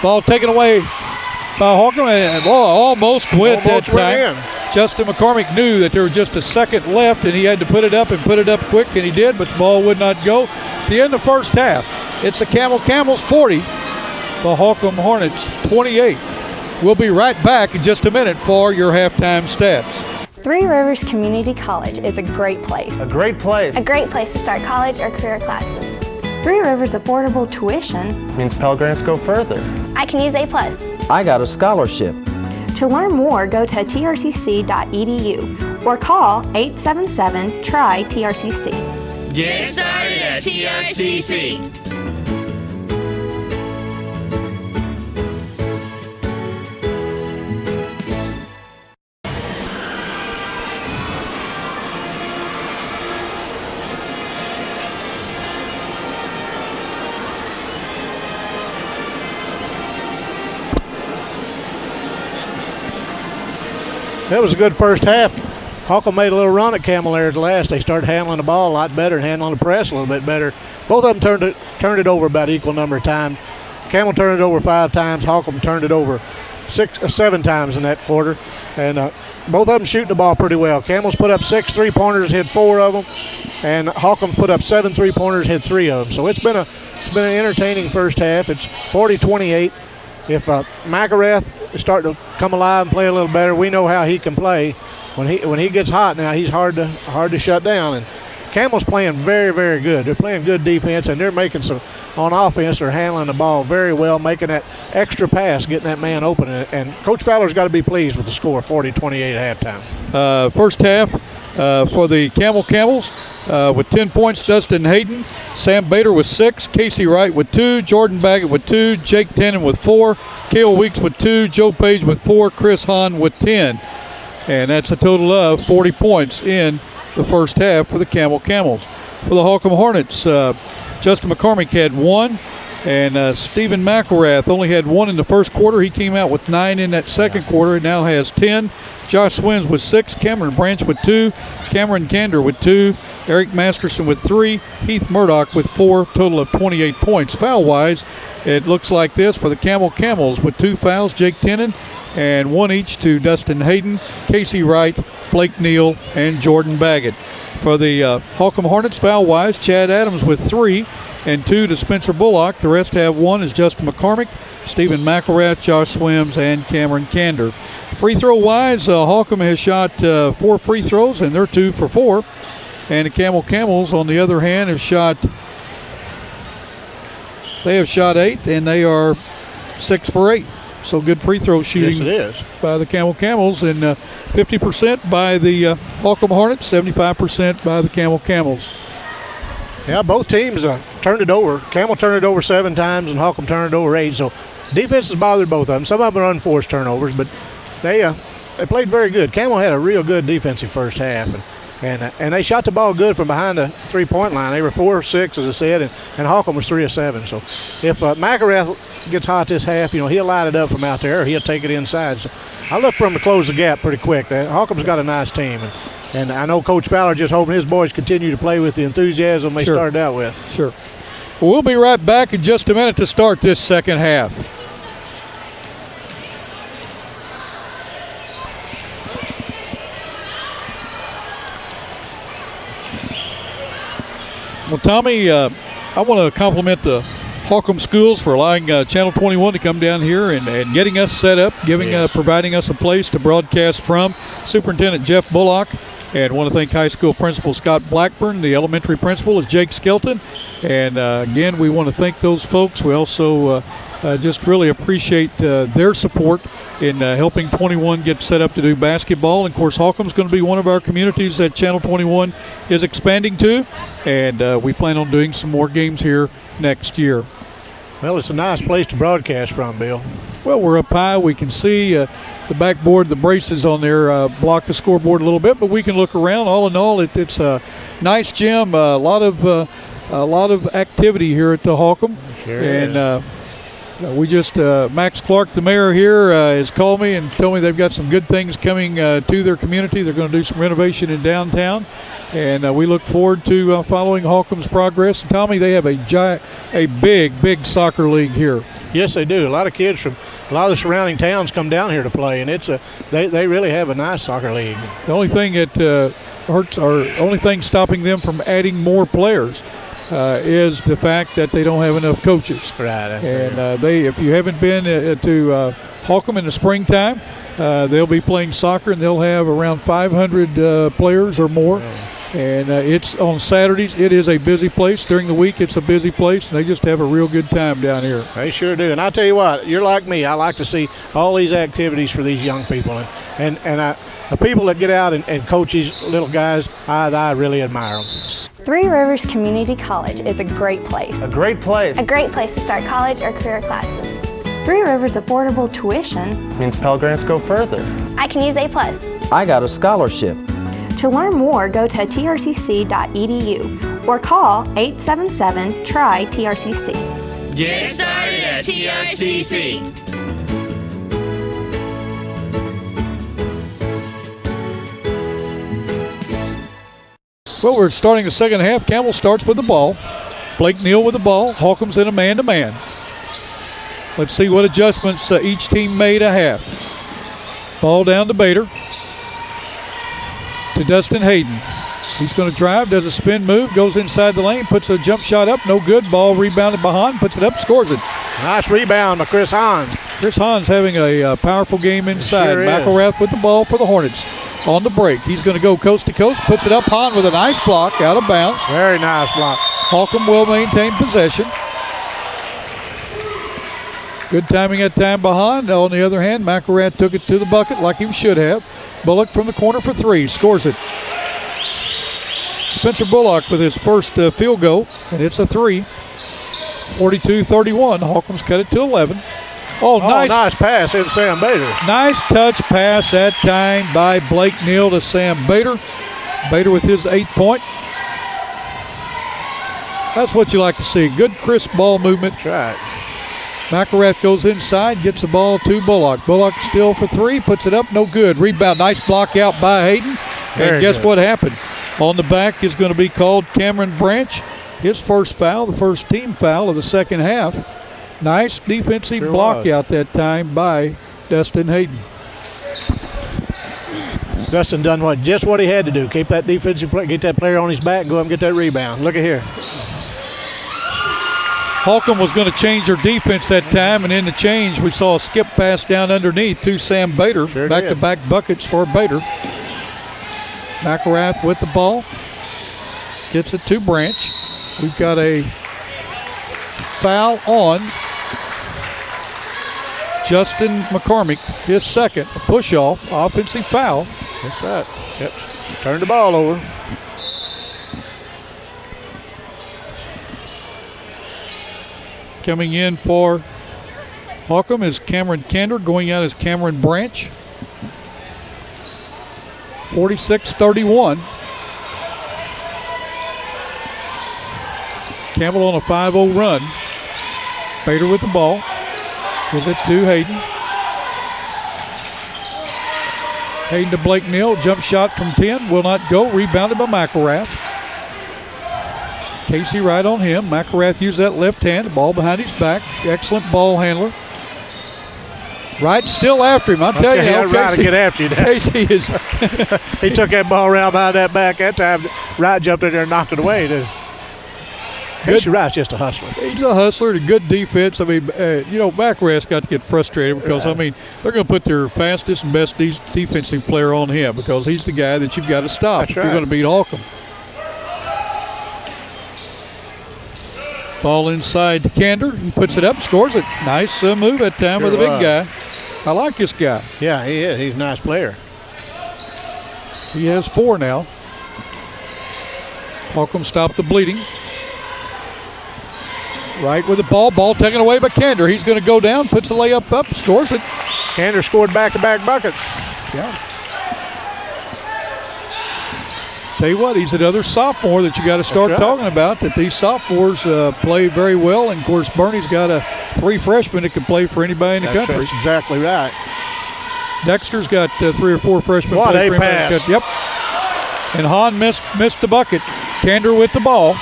Ball taken away by Holcomb, and almost went that time. Justin McCormick knew that there was just a second left, and he had to put it up and put it up quick, and he did, but the ball would not go. At the end of the first half, it's the Camels 40, the Holcomb Hornets 28. We'll be right back in just a minute for your halftime stats. Three Rivers Community College is a great place. A great place. A great place to start college or career classes. Three Rivers affordable tuition means Pell Grants go further. I can use A+. I got a scholarship. To learn more, go to trcc.edu or call 877-TRY-TRCC. Get started at TRCC. That was a good first half. Holcomb made a little run at Campbell there at the last. They started handling the ball a lot better and handling the press a little bit better. Both of them turned it over about equal number of times. Campbell turned it over 5 times. Holcomb turned it over 7 times in that quarter. And both of them shooting the ball pretty well. Campbell's put up 6 3-pointers, hit 4 of them. And Holcomb put up 7 3-pointers, hit 3 of them. So it's been an entertaining first half. It's 40-28. If McElrath is starting to come alive and play a little better, we know how he can play. When he gets hot now, he's hard to shut down. And Campbell's playing very, very good. They're playing good defense, and they're making some on offense. They're handling the ball very well, making that extra pass, getting that man open. And Coach Fowler's got to be pleased with the score, 40-28 at halftime. First half for the Camels with 10 points, Dustin Hayden. Sam Bader with 6, Casey Wright with 2, Jordan Baggett with 2, Jake Tennant with 4, Cale Weeks with 2, Joe Page with 4, Chris Hahn with 10. And that's a total of 40 points in the first half for the Camels. For the Holcomb Hornets, Justin McCormick had 1, and Stephen McElrath only had 1 in the first quarter. He came out with 9 in that second quarter and now has 10. Josh Swims with 6, Cameron Branch with 2, Cameron Kander with 2, Eric Masterson with 3, Heath Murdoch with 4, total of 28 points. Foul-wise, it looks like this for the Camels with 2 fouls, Jake Tennant, and 1 each to Dustin Hayden, Casey Wright, Blake Neal, and Jordan Baggett. For the Holcomb Hornets, foul-wise, Chad Adams with 3 and 2 to Spencer Bullock. The rest have 1 is Justin McCormick, Stephen McElrath, Josh Swims, and Cameron Kander. Free throw-wise, Holcomb has shot 4 free throws, and they're 2 for 4. And the Camels, on the other hand, have shot 8, and they are 6 for 8. So good free throw shooting by the Camels, and 50% by the Holcomb Hornets, 75% by the Camels. Yeah, both teams turned it over. Campbell turned it over 7 times, and Holcomb turned it over 8. So defense has bothered both of them. Some of them are unforced turnovers, but they played very good. Campbell had a real good defensive first half, and they shot the ball good from behind the 3-point line. They were 4 of 6, as I said, and Holcomb was 3 of 7. So if McElrath gets hot this half, he'll light it up from out there, or he'll take it inside. So I look for him to close the gap pretty quick. Holcomb's got a nice team, and I know Coach Fowler just hoping his boys continue to play with the enthusiasm they started out with. Sure. Well, we'll be right back in just a minute to start this second half. Well, Tommy, I want to compliment the Holcomb schools for allowing Channel 21 to come down here and getting us set up, providing us a place to broadcast from. Superintendent Jeff Bullock, and want to thank high school principal Scott Blackburn. The elementary principal is Jake Skelton. And again, we want to thank those folks. We also just really appreciate their support in helping 21 get set up to do basketball. And of course, Holcomb's going to be one of our communities that Channel 21 is expanding to, and we plan on doing some more games here next year. Well, it's a nice place to broadcast from, Bill. Well, we're up high. We can see the backboard, the braces on there block the scoreboard a little bit, but we can look around. All in all, it's a nice gym. A lot of activity here at the Holcomb. Sure and we just Max Clark, the mayor here, has called me and told me they've got some good things coming to their community. They're going to do some renovation in downtown, and we look forward to following Holcomb's progress. And Tommy, they have a big soccer league here. Yes, they do. A lot of kids from a lot of the surrounding towns come down here to play, and it's they really have a nice soccer league. The only thing that hurts, or only thing stopping them from adding more players, is the fact that they don't have enough coaches. Right. And if you haven't been to Holcomb in the springtime, they'll be playing soccer, and they'll have around 500 players or more. And it's on Saturdays. It is a busy place. During the week, it's a busy place, and they just have a real good time down here. They sure do. And I tell you what, you're like me. I like to see all these activities for these young people. And the people that get out and coach these little guys, I really admire them. Three Rivers Community College is a great place. A great place. A great place to start college or career classes. Three Rivers affordable tuition Means Pell Grants go further. I can use A+. I got a scholarship. To learn more, go to trcc.edu or call 877-TRY-TRCC. Get started at TRCC. Well, we're starting the second half. Campbell starts with the ball. Blake Neal with the ball. Holcomb's in a man-to-man. Let's see what adjustments each team made a half. Ball down to Bader. To Dustin Hayden. He's going to drive, does a spin move, goes inside the lane, puts a jump shot up, no good. Ball rebounded behind, puts it up, scores it. Nice rebound by Chris Hahn. Chris Hahn's having a powerful game inside. Sure is. McElrath with the ball for the Hornets. On the break, he's going to go coast to coast, puts it up. Hahn with a nice block, out of bounds. Very nice block. Holcomb will maintain possession. Good timing that time behind. On the other hand, McElrath took it to the bucket like he should have. Bullock from the corner for three, scores it. Spencer Bullock with his first field goal, and it's a three. 42-31. Holcomb's cut it to 11. Oh, nice pass in Sam Bader. Nice touch pass that time by Blake Neal to Sam Bader. Bader with his 8th point. That's what you like to see. Good, crisp ball movement. That's right. McElrath goes inside, gets the ball to Bullock. Bullock still for three, puts it up, no good. Rebound, nice block out by Hayden. And guess what happened? On the back is going to be called Cameron Branch. His first foul, the first team foul of the second half. Nice defensive block out that time by Dustin Hayden. Dustin done just what he had to do. Keep that defensive play, get that player on his back, go up and get that rebound. Look at here. Holcomb was going to change their defense that time, and in the change, we saw a skip pass down underneath to Sam Bader. Back-to-back buckets for Bader. McElrath with the ball. Gets it to Branch. We've got a foul on Justin McCormick, his second, a push-off, offensive foul. That's right. Yep. Turn the ball over. Coming in for Holcomb is Cameron Kander. Going out is Cameron Branch. 46-31. Campbell on a 5-0 run. Bader with the ball. Gives it to Hayden. Hayden to Blake Neal. Jump shot from 10. Will not go. Rebounded by McElrath. Casey right on him. McElrath used that left hand. The ball behind his back. Excellent ball handler. Wright still after him. I'll tell you. Casey, right to get after you. Casey is. He took that ball around behind that back that time. Wright jumped in there and knocked it away. Casey Wright's just a hustler. He's a hustler. A good defense. I mean, McElrath's got to get frustrated because, they're going to put their fastest and best defensive player on him because he's the guy that you've got to stop if you're going to beat Holcomb. Ball inside to Kander. He puts it up, scores it. Nice move that time with the big guy. I like this guy. Yeah, he is. He's a nice player. He has 4 now. Holcomb stopped the bleeding. Right with the ball. Ball taken away by Kander. He's going to go down, puts the layup up, scores it. Kander scored back-to-back buckets. Yeah. Tell you what, he's another sophomore that you got to start talking about, that these sophomores play very well. And, of course, Bernie's got 3 freshmen that can play for anybody in the country. That's exactly right. Dexter's got 3 or 4 freshmen. What play a for pass. Yep. And Hahn missed the bucket. Kander with the ball.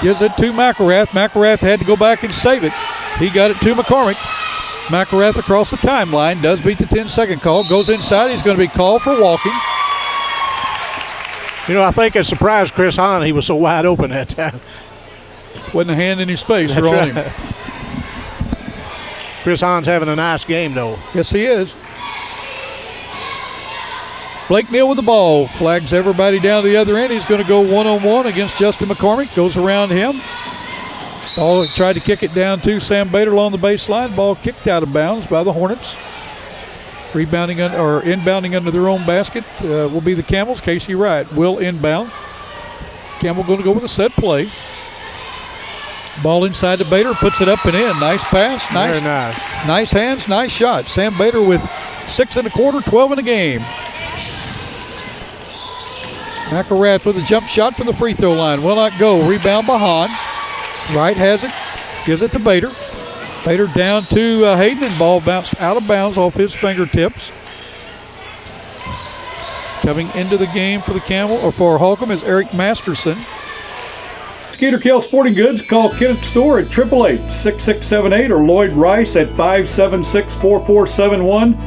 Gives it to McElrath. McElrath had to go back and save it. He got it to McCormick. McElrath across the timeline. Does beat the 10-second call. Goes inside. He's going to be called for walking. I think it surprised Chris Hahn. He was so wide open that time. Wasn't a hand in his face or on him. Chris Hahn's having a nice game, though. Yes, he is. Blake Neal with the ball. Flags everybody down to the other end. He's going to go one-on-one against Justin McCormick. Goes around him. Ball tried to kick it down to Sam Bader along the baseline. Ball kicked out of bounds by the Hornets. Inbounding under their own basket will be the Camels. Casey Wright will inbound. Campbell going to go with a set play. Ball inside to Bader, puts it up and in. Nice pass. Very nice. Nice hands, nice shot. Sam Bader with 6 1/4, 12 in the game. McElrath with a jump shot from the free throw line. Will not go. Rebound by Hahn. Wright has it. Gives it to Bader. Bader down to Hayden, and ball bounced out of bounds off his fingertips. Coming into the game for the for Holcomb is Eric Masterson. Skeeter Kell Sporting Goods. Call Kenneth Store at 888-6678 or Lloyd Rice at 576-4471.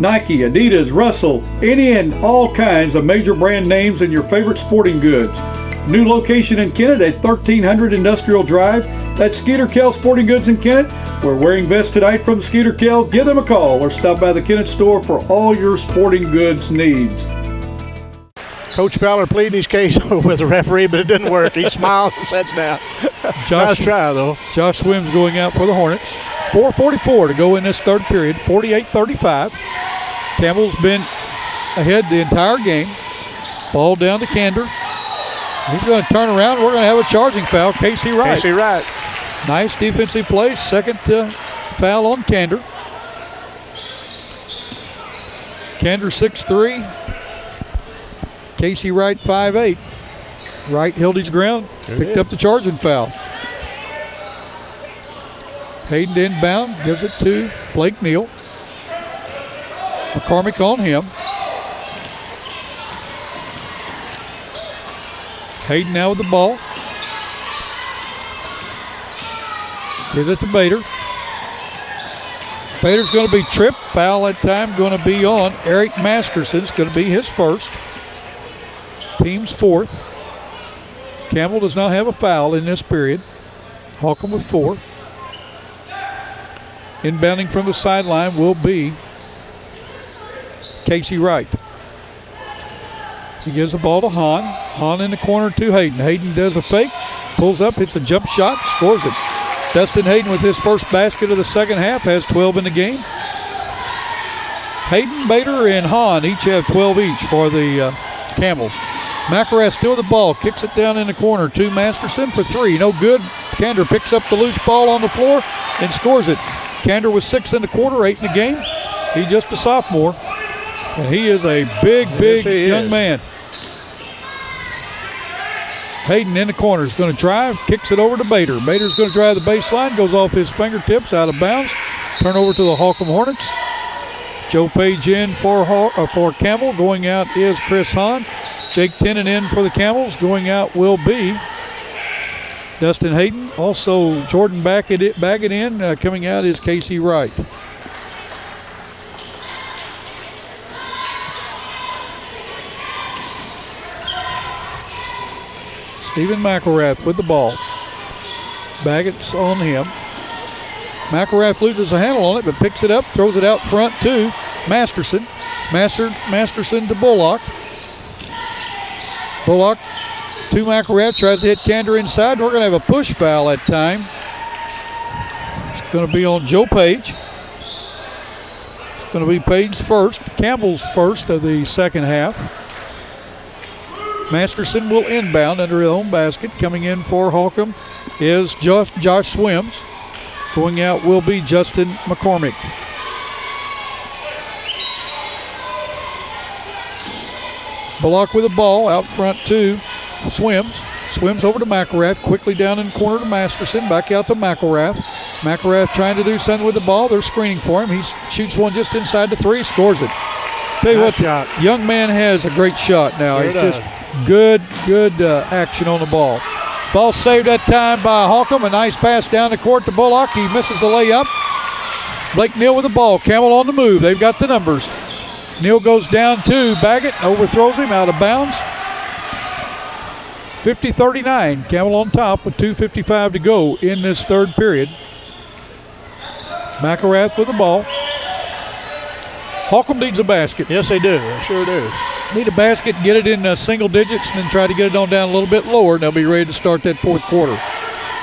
Nike, Adidas, Russell, any and all kinds of major brand names and your favorite sporting goods. New location in Kennett at 1300 Industrial Drive. That's Skeeter Kell Sporting Goods in Kennett. We're wearing vests tonight from Skeeter Kell. Give them a call or stop by the Kennett store for all your sporting goods needs. Coach Fowler pleading his case with the referee, but it didn't work. He smiles and sits down. Nice try, though. Josh Swims going out for the Hornets. 4:44 to go in this third period. 48-35. Campbell's been ahead the entire game. Ball down to Kander. He's going to turn around. We're going to have a charging foul. Casey Wright. Casey Wright. Nice defensive play. Second foul on Kander. Kander 6'3". Casey Wright 5'8". Wright held his ground. Picked up the charging foul. Hayden inbound. Gives it to Blake Neal. McCormick on him. Hayden now with the ball. Gives it to Bader. Bader's going to be tripped. Foul that time going to be on Eric Masterson. It's going to be his first. Team's fourth. Campbell does not have a foul in this period. Holcomb with 4. Inbounding from the sideline will be Casey Wright. He gives the ball to Hahn. Hahn in the corner to Hayden. Hayden does a fake, pulls up, hits a jump shot, scores it. Dustin Hayden with his first basket of the second half has 12 in the game. Hayden, Bader, and Hahn each have 12 each for the Camels. McElrath still with the ball, kicks it down in the corner to Masterson for 3. No good. Kander picks up the loose ball on the floor and scores it. Kander was 6 1/4, 8 in the game. He's just a sophomore. And he is a big young man. Hayden in the corner is going to drive, kicks it over to Bader. Bader's going to drive the baseline, goes off his fingertips, out of bounds. Turnover to the Holcomb Hornets. Joe Page in for Campbell. Going out is Chris Hahn. Jake Tennant in for the Camels. Going out will be Dustin Hayden. Also Jordan Baggett in. Coming out is Casey Wright. Stephen McElrath with the ball. Baggett's on him. McElrath loses a handle on it, but picks it up, throws it out front to Masterson. Masterson to Bullock. Bullock to McElrath, tries to hit Kander inside. We're going to have a push foul that time. It's going to be on Joe Page. It's going to be Page's first, Campbell's first of the second half. Masterson will inbound under his own basket. Coming in for Holcomb is Josh Swims. Going out will be Justin McCormick. Bullock with the ball out front to Swims. Swims over to McElrath. Quickly down in the corner to Masterson. Back out to McElrath. McElrath trying to do something with the ball. They're screening for him. He shoots one just inside the 3. Scores it. Tell you what, the young man has a great shot now. He's just good action on the ball. Ball saved that time by Holcomb. A nice pass down the court to Bullock. He misses the layup. Blake Neal with the ball. Campbell on the move. They've got the numbers. Neal goes down to Baggett. Overthrows him out of bounds. 50-39. Campbell on top with 2:55 to go in this third period. McElrath with the ball. Holcomb needs a basket. Yes, they do. They sure do. Need a basket, get it in single digits, and then try to get it on down a little bit lower, and they'll be ready to start that fourth quarter.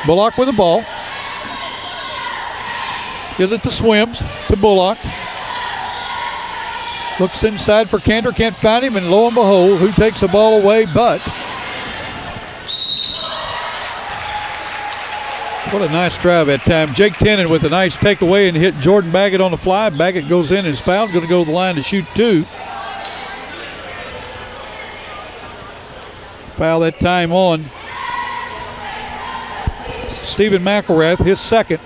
Bullock with the ball. Gives it to Swims, to Bullock. Looks inside for Kander, can't find him, and lo and behold, who takes the ball away but. What a nice drive that time. Jake Tennant with a nice takeaway and hit Jordan Baggett on the fly. Baggett goes in, is fouled, going to go to the line to shoot 2. Foul that time on Stephen McElrath, his second.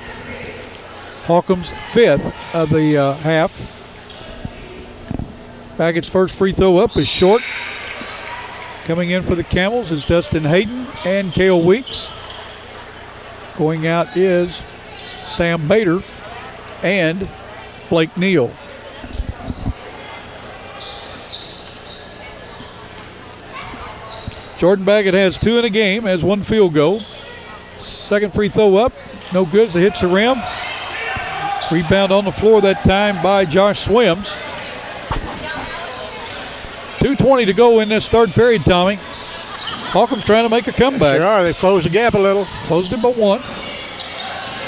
Holcomb's 5th of the half. Baggett's first free throw up is short. Coming in for the Camels is Dustin Hayden and Cale Weeks. Going out is Sam Bader and Blake Neal. Jordan Baggett has 2 in a game, has 1 field goal. Second free throw up, no good as it hits the rim. Rebound on the floor that time by Josh Swims. 2:20 to go in this third period, Tommy. Holcomb's trying to make a comeback. Sure are. They've closed the gap a little. Closed it but 1.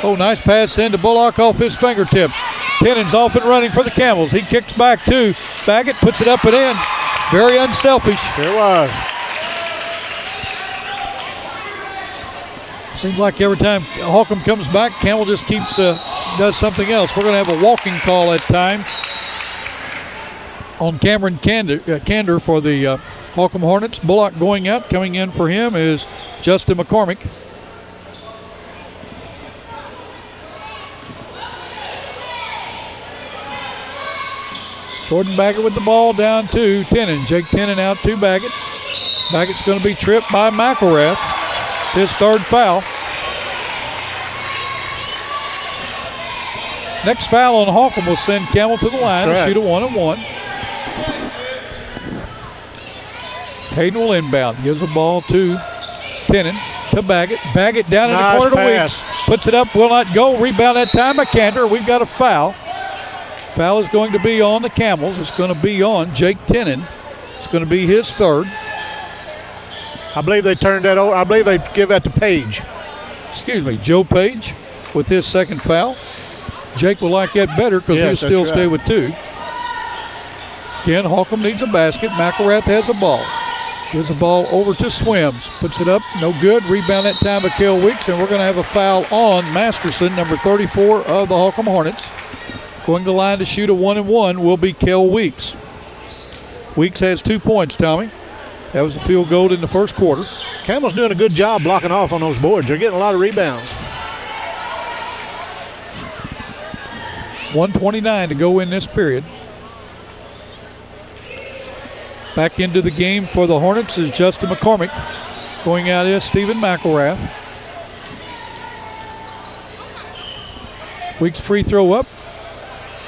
Oh, nice pass in to Bullock off his fingertips. Tennant's off and running for the Camels. He kicks back to Baggett, puts it up and in. Very unselfish. Sure was. Seems like every time Holcomb comes back, Campbell just keeps does something else. We're going to have a walking call that time on Cameron Kander for the Holcomb Hornets. Bullock going out. Coming in for him is Justin McCormick. Jordan Baggett with the ball down to Tennant. Jake Tennant out to Baggett. Baggett's going to be tripped by McElrath. It's his 3rd foul. Next foul on Holcomb will send Campbell to the line to shoot a 1-and-1. Hayden will inbound. Gives the ball to Tennant, to Baggett. Baggett down in the corner to Weeks. Puts it up, will not go. Rebound that time by Kander. We've got a foul. Foul is going to be on the Camels. It's going to be on Jake Tennant. It's going to be his 3rd. I believe they turned that over. I believe they give that to Page. Excuse me, Joe Page with his 2nd foul. Jake will like that better because he'll still stay with 2. Again, Holcomb needs a basket. McElrath has the ball. Gives the ball over to Swims. Puts it up, no good. Rebound that time by Cale Weeks, and we're going to have a foul on Masterson, number 34 of the Holcomb Hornets. Going to the line to shoot a 1-and-1 will be Cale Weeks. Weeks has 2 points, Tommy. That was the field goal in the first quarter. Campbell's doing a good job blocking off on those boards. They're getting a lot of rebounds. 1:29 to go in this period. Back into the game for the Hornets is Justin McCormick. Going out is Stephen McElrath. Weeks free throw up.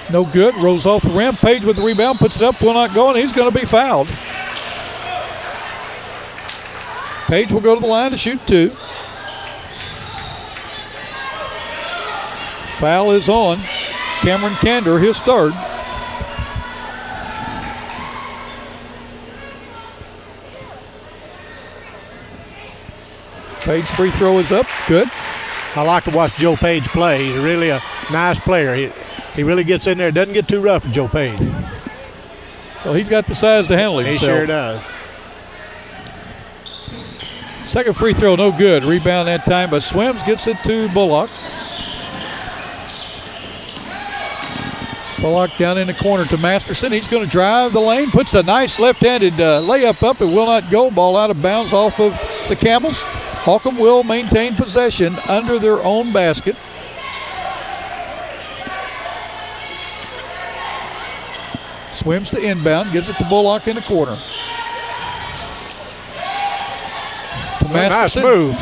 No good. Rolls off the rim. Page with the rebound. Puts it up. Will not go, and he's going to be fouled. Page will go to the line to shoot 2. Foul is on Cameron Kander, his 3rd. Page free throw is up. Good. I like to watch Joe Page play. He's really a nice player. He really gets in there. Doesn't get too rough for Joe Page. Well, he's got the size to handle himself. He sure does. Second free throw, no good. Rebound that time, but Swims gets it to Bullock. Bullock down in the corner to Masterson. He's going to drive the lane. Puts a nice left-handed layup up. It will not go. Ball out of bounds off of the Camels. Holcomb will maintain possession under their own basket. Swims to inbound. Gives it to Bullock in the corner. Masterson. Nice move.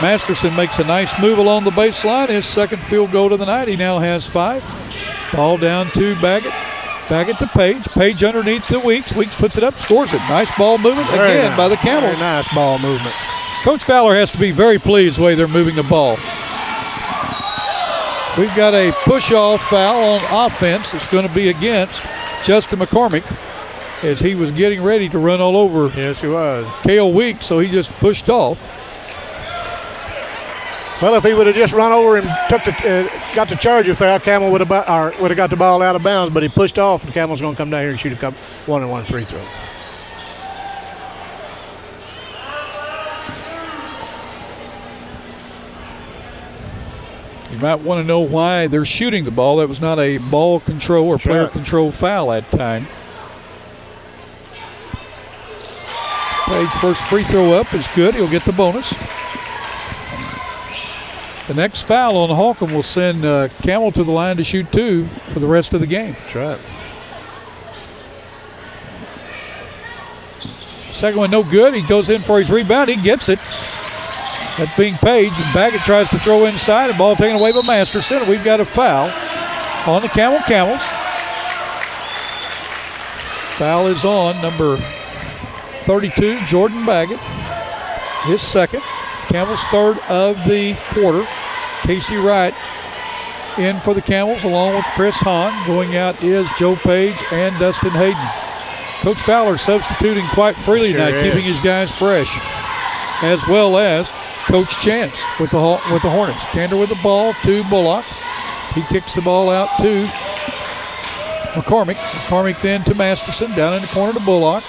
Masterson makes a nice move along the baseline. His 2nd field goal of the night. He now has 5. Ball down to Baggett. Baggett to Page. Page underneath to Weeks. Weeks puts it up, scores it. Nice ball movement again by the Camels. Very nice ball movement. Coach Fowler has to be very pleased the way they're moving the ball. We've got a push-off foul on offense. It's going to be against Justin McCormick as he was getting ready to run all over Yes, he was. Cale Weeks, so he just pushed off. Well, if he would have just run over and got the charger foul, Campbell would have got the ball out of bounds, but he pushed off, and Campbell's going to come down here and shoot a couple 1-and-1 free throw. You might want to know why they're shooting the ball. That was not a ball control or player control foul that time. Page's first free throw up is good. He'll get the bonus. The next foul on Holcomb will send Campbell to the line to shoot 2 for the rest of the game. That's right. Second one no good. He goes in for his rebound. He gets it. That being Page. And Baggett tries to throw inside. The ball taken away by Masterson. We've got a foul on the Camels. Foul is on number 32, Jordan Baggett. His second. Campbell's third of the quarter. Casey Wright in for the Camels along with Chris Hahn. Going out is Joe Page and Dustin Hayden. Coach Fowler substituting quite freely tonight, keeping his guys fresh, as well as Coach Chance with the Hornets. Kander with the ball to Bullock. He kicks the ball out to McCormick. McCormick then to Masterson. Down in the corner to Bullock.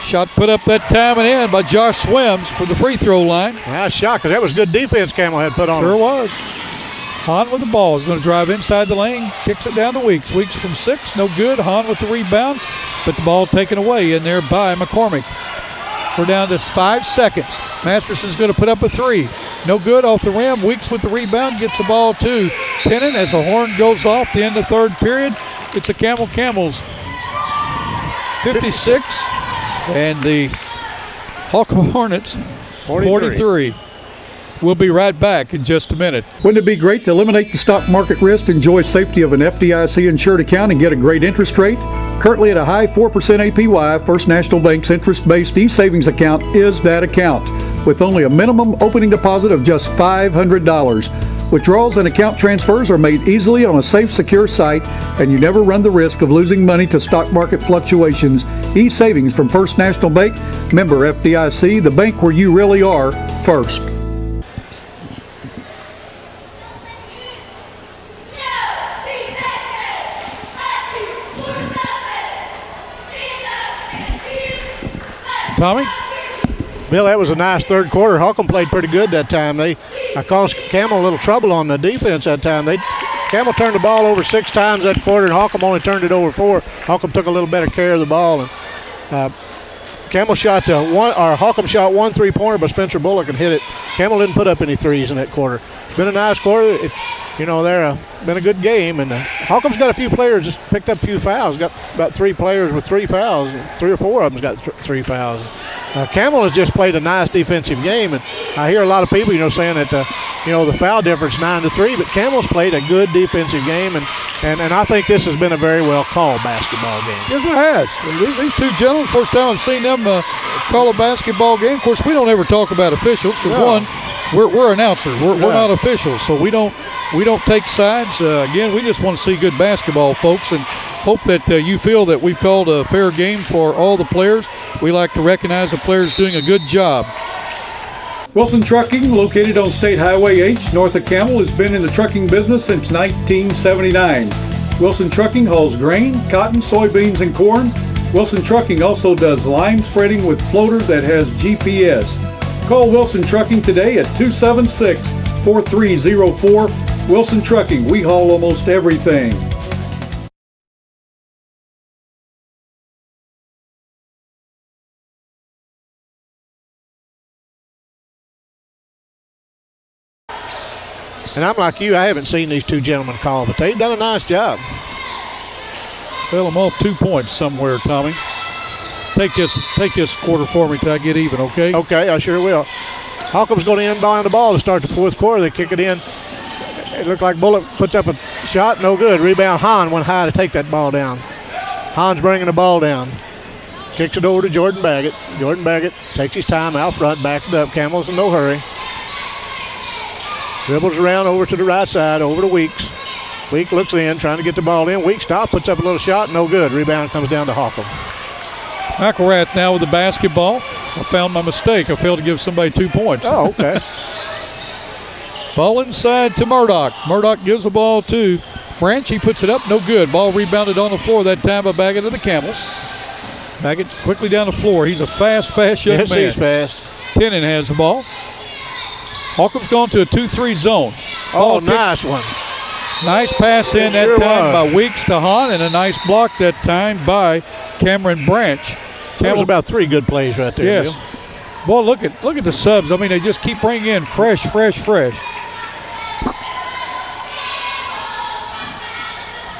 Shot put up that time and in by Josh Swims for the free throw line. Nice shot, because that was good defense Campbell had put on. Sure was. Hahn with the ball is going to drive inside the lane, kicks it down to Weeks. Weeks from 6, no good. Hahn with the rebound, but the ball taken away in there by McCormick. We're down to 5 seconds. Masterson's going to put up a 3. No good off the rim. Weeks with the rebound, gets the ball to Tennant as the horn goes off the end of the third period. It's a Camels 56 and the Holcomb Hornets 43. We'll be right back in just a minute. Wouldn't it be great to eliminate the stock market risk, enjoy safety of an FDIC insured account, and get a great interest rate? Currently at a high 4% APY, First National Bank's interest-based e-savings account is that account, with only a minimum opening deposit of just $500. Withdrawals and account transfers are made easily on a safe, secure site, and you never run the risk of losing money to stock market fluctuations. E-savings from First National Bank, member FDIC, the bank where you really are first. Tommy? Bill, that was a nice third quarter. Holcomb played pretty good that time. I caused Campbell a little trouble on the defense that time. Campbell turned the ball over 6 times that quarter, and Holcomb only turned it over 4. Holcomb took a little better care of the ball, and Holcomb shot 1 3-pointer, but Spencer Bullock and hit it. Campbell didn't put up any threes in that quarter. It's been a nice quarter. Been a good game, and Holcomb's got a few players just picked up a few fouls. Got about 3 players with 3 fouls. 3 or 4 of them's got 3 fouls. Campbell has just played a nice defensive game, and I hear a lot of people, saying that the foul difference 9-3, but Campbell's played a good defensive game, and I think this has been a very well called basketball game. Yes, it has. These two gentlemen, first time I've seen them call a basketball game. Of course, we don't ever talk about officials because we're announcers. We're not officials, so we don't take sides. Again, we just want to see good basketball, folks, and hope that you feel that we've called a fair game for all the players. We like to recognize the players doing a good job. Wilson Trucking, located on State Highway H, north of Campbell, has been in the trucking business since 1979. Wilson Trucking hauls grain, cotton, soybeans, and corn. Wilson Trucking also does lime spreading with floater that has GPS. Call Wilson Trucking today at 276-4304. Wilson Trucking, we haul almost everything. And I'm like you, I haven't seen these two gentlemen call, but they've done a nice job. Well, I'm off 2 points somewhere, Tommy. Take this quarter for me till I get even, okay? Okay, I sure will. Holcomb's going to inbound the ball to start the fourth quarter. They kick it in. It looked like Bullock puts up a shot, no good. Rebound, Hahn went high to take that ball down. Hahn's bringing the ball down. Kicks it over to Jordan Baggett. Jordan Baggett takes his time out front, backs it up. Campbell's in no hurry. Dribbles around over to the right side, over to Weeks. Week looks in, trying to get the ball in. Week stop, puts up a little shot, no good. Rebound comes down to Holcomb. McElrath now with the basketball. I found my mistake. I failed to give somebody 2 points. Oh, okay. Ball inside to Murdoch. Murdoch gives the ball to Branch. He puts it up, no good. Ball rebounded on the floor that time by Baggett of the Camels. Baggett quickly down the floor. He's a fast young man. Yes, he's fast. Tennant has the ball. Holcomb's gone to a 2-3 zone. Oh, nice one. Nice pass in that time by Weeks to Hahn, and a nice block that time by Cameron Branch. There was about 3 good plays right there. Yes. Boy, look at the subs. I mean, they just keep bringing in fresh.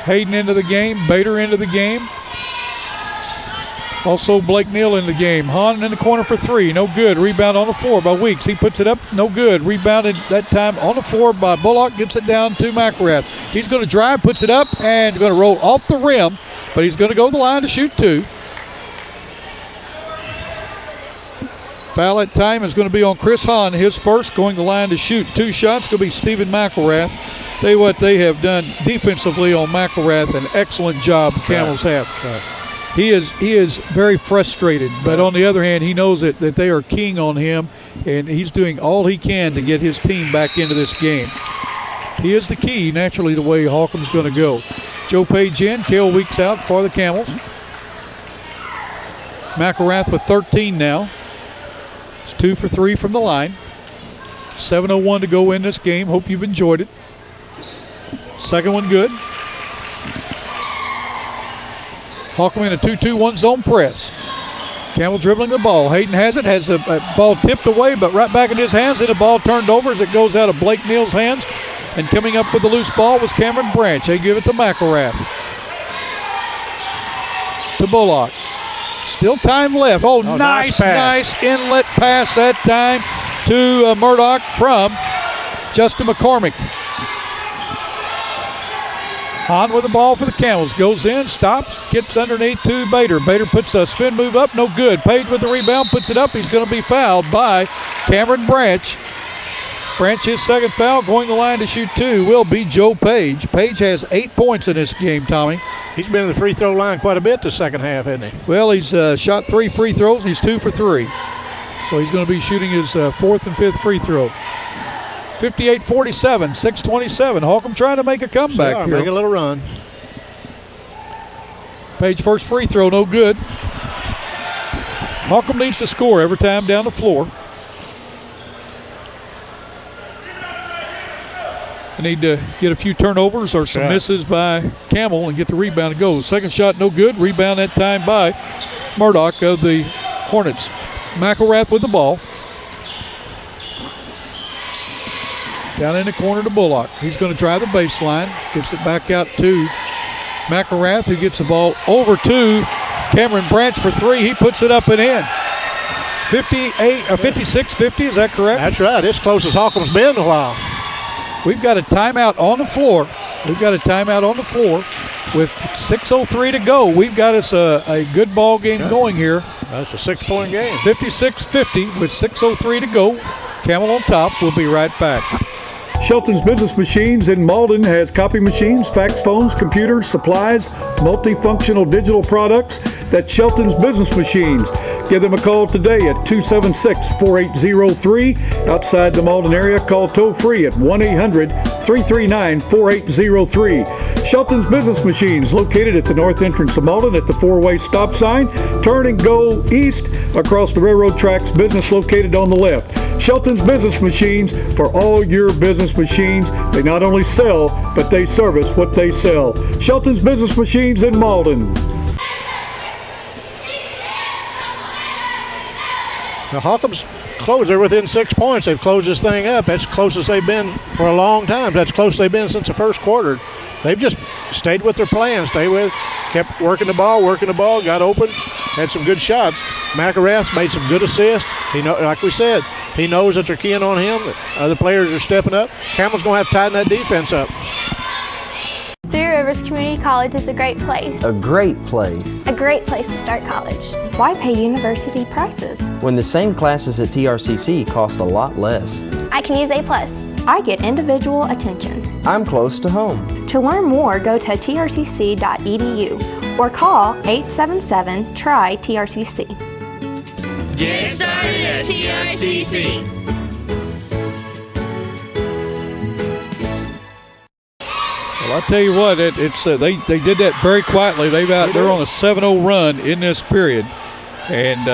Hayden into the game. Bader into the game. Also Blake Neal in the game. Hahn in the corner for 3. No good. Rebound on the floor by Weeks. He puts it up. No good. Rebounded that time on the floor by Bullock. Gets it down to McElrath. He's going to drive, puts it up, and going to roll off the rim. But he's going to go to the line to shoot 2. Foul at time is going to be on Chris Hahn. His first, going to the line to shoot 2 shots. Going to be Stephen McElrath. Tell you what, they have done defensively on McElrath. An excellent job the Camels have. He is very frustrated, but on the other hand, he knows that they are keying on him, and he's doing all he can to get his team back into this game. He is the key, naturally, the way Holcomb's going to go. Joe Page in, Cale Weeks out for the Camels. McElrath with 13 now. It's 2 for 3 from the line. 7:01 to go in this game. Hope you've enjoyed it. Second one good. Holcomb in a 2-2-1 zone press. Campbell dribbling the ball. Hayden has it, has the ball tipped away, but right back in his hands, and the ball turned over as it goes out of Blake Neal's hands. And coming up with the loose ball was Cameron Branch. They give it to McElrath. To Bullock. Still time left. Oh, nice inlet pass that time to Murdoch from Justin McCormick. Hahn with the ball for the Camels. Goes in, stops, gets underneath to Bader. Bader puts a spin move up, no good. Page with the rebound, puts it up. He's going to be fouled by Cameron Branch. Branch, his second foul, going to the line to shoot 2 will be Joe Page. Page has 8 points in this game, Tommy. He's been in the free throw line quite a bit the second half, hasn't he? Well, he's shot 3 free throws, and he's 2 for 3. So he's going to be shooting his 4th and 5th free throw. 58-47, 6:27. Holcomb trying to make a comeback here. Make a little run. Page first free throw, no good. Holcomb needs to score every time down the floor. They need to get a few turnovers or some misses by Campbell and get the rebound to go. Second shot, no good. Rebound that time by Murdoch of the Hornets. McElrath with the ball. Down in the corner to Bullock. He's going to drive the baseline. Gets it back out to McElrath, who gets the ball over to Cameron Branch for 3. He puts it up and in. 56-50, is that correct? That's right. It's close as Holcomb's been in a while. We've got a timeout on the floor. With 6:03 to go. We've got us a good ball game going here. That's a 6-point game. 56-50 with 6:03 to go. Camel on top. We'll be right back. Shelton's Business Machines in Malden has copy machines, fax phones, computers, supplies, multifunctional digital products. That's Shelton's Business Machines. Give them a call today at 276-4803. Outside the Malden area, call toll-free at 1-800-339-4803. Shelton's Business Machines, located at the north entrance of Malden at the 4-way stop sign. Turn and go east across the railroad tracks. Business located on the left. Shelton's Business Machines for all your business machines. They not only sell, but they service what they sell. Shelton's Business Machines in Malden. Now Holcomb's closed. They're within 6 points. They've closed this thing up. That's close as they've been for a long time. That's close they've been since the first quarter. They've just stayed with their plan. Kept working the ball, got open, had some good shots. McElrath made some good assists. Like we said, he knows that they're keying on him. Other players are stepping up. Campbell's going to have to tighten that defense up. Three Rivers Community College is a great place. A great place. A great place to start college. Why pay university prices? When the same classes at TRCC cost a lot less. I can use A+. I get individual attention. I'm close to home. To learn more, go to trcc.edu or call 877-TRY-TRCC. Get started at TRCC. Well, I tell you what, they did that very quietly. They're on a 7-0 run in this period, and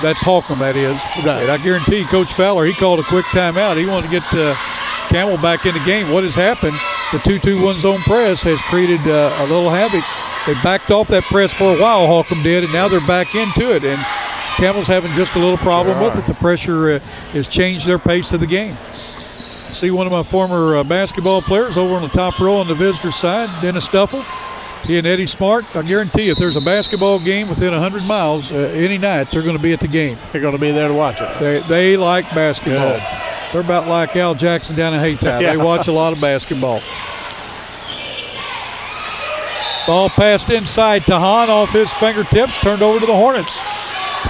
that's Holcomb, that is. Right. And I guarantee you, Coach Fowler, he called a quick timeout. He wanted to get Campbell back in the game. What has happened? The 2-2-1 zone press has created a little havoc. They backed off that press for a while, Holcomb did, and now they're back into it. And Campbell's having just a little problem with it. The pressure has changed their pace of the game. See one of my former basketball players over on the top row on the visitor side, Dennis Stuffle. He and Eddie Smart. I guarantee you, if there's a basketball game within 100 miles any night, they're going to be at the game. They're going to be there to watch it. They like basketball. Good. They're about like Al Jackson down in Haytime. Yeah. They watch a lot of basketball. Ball passed inside to Hahn off his fingertips, turned over to the Hornets.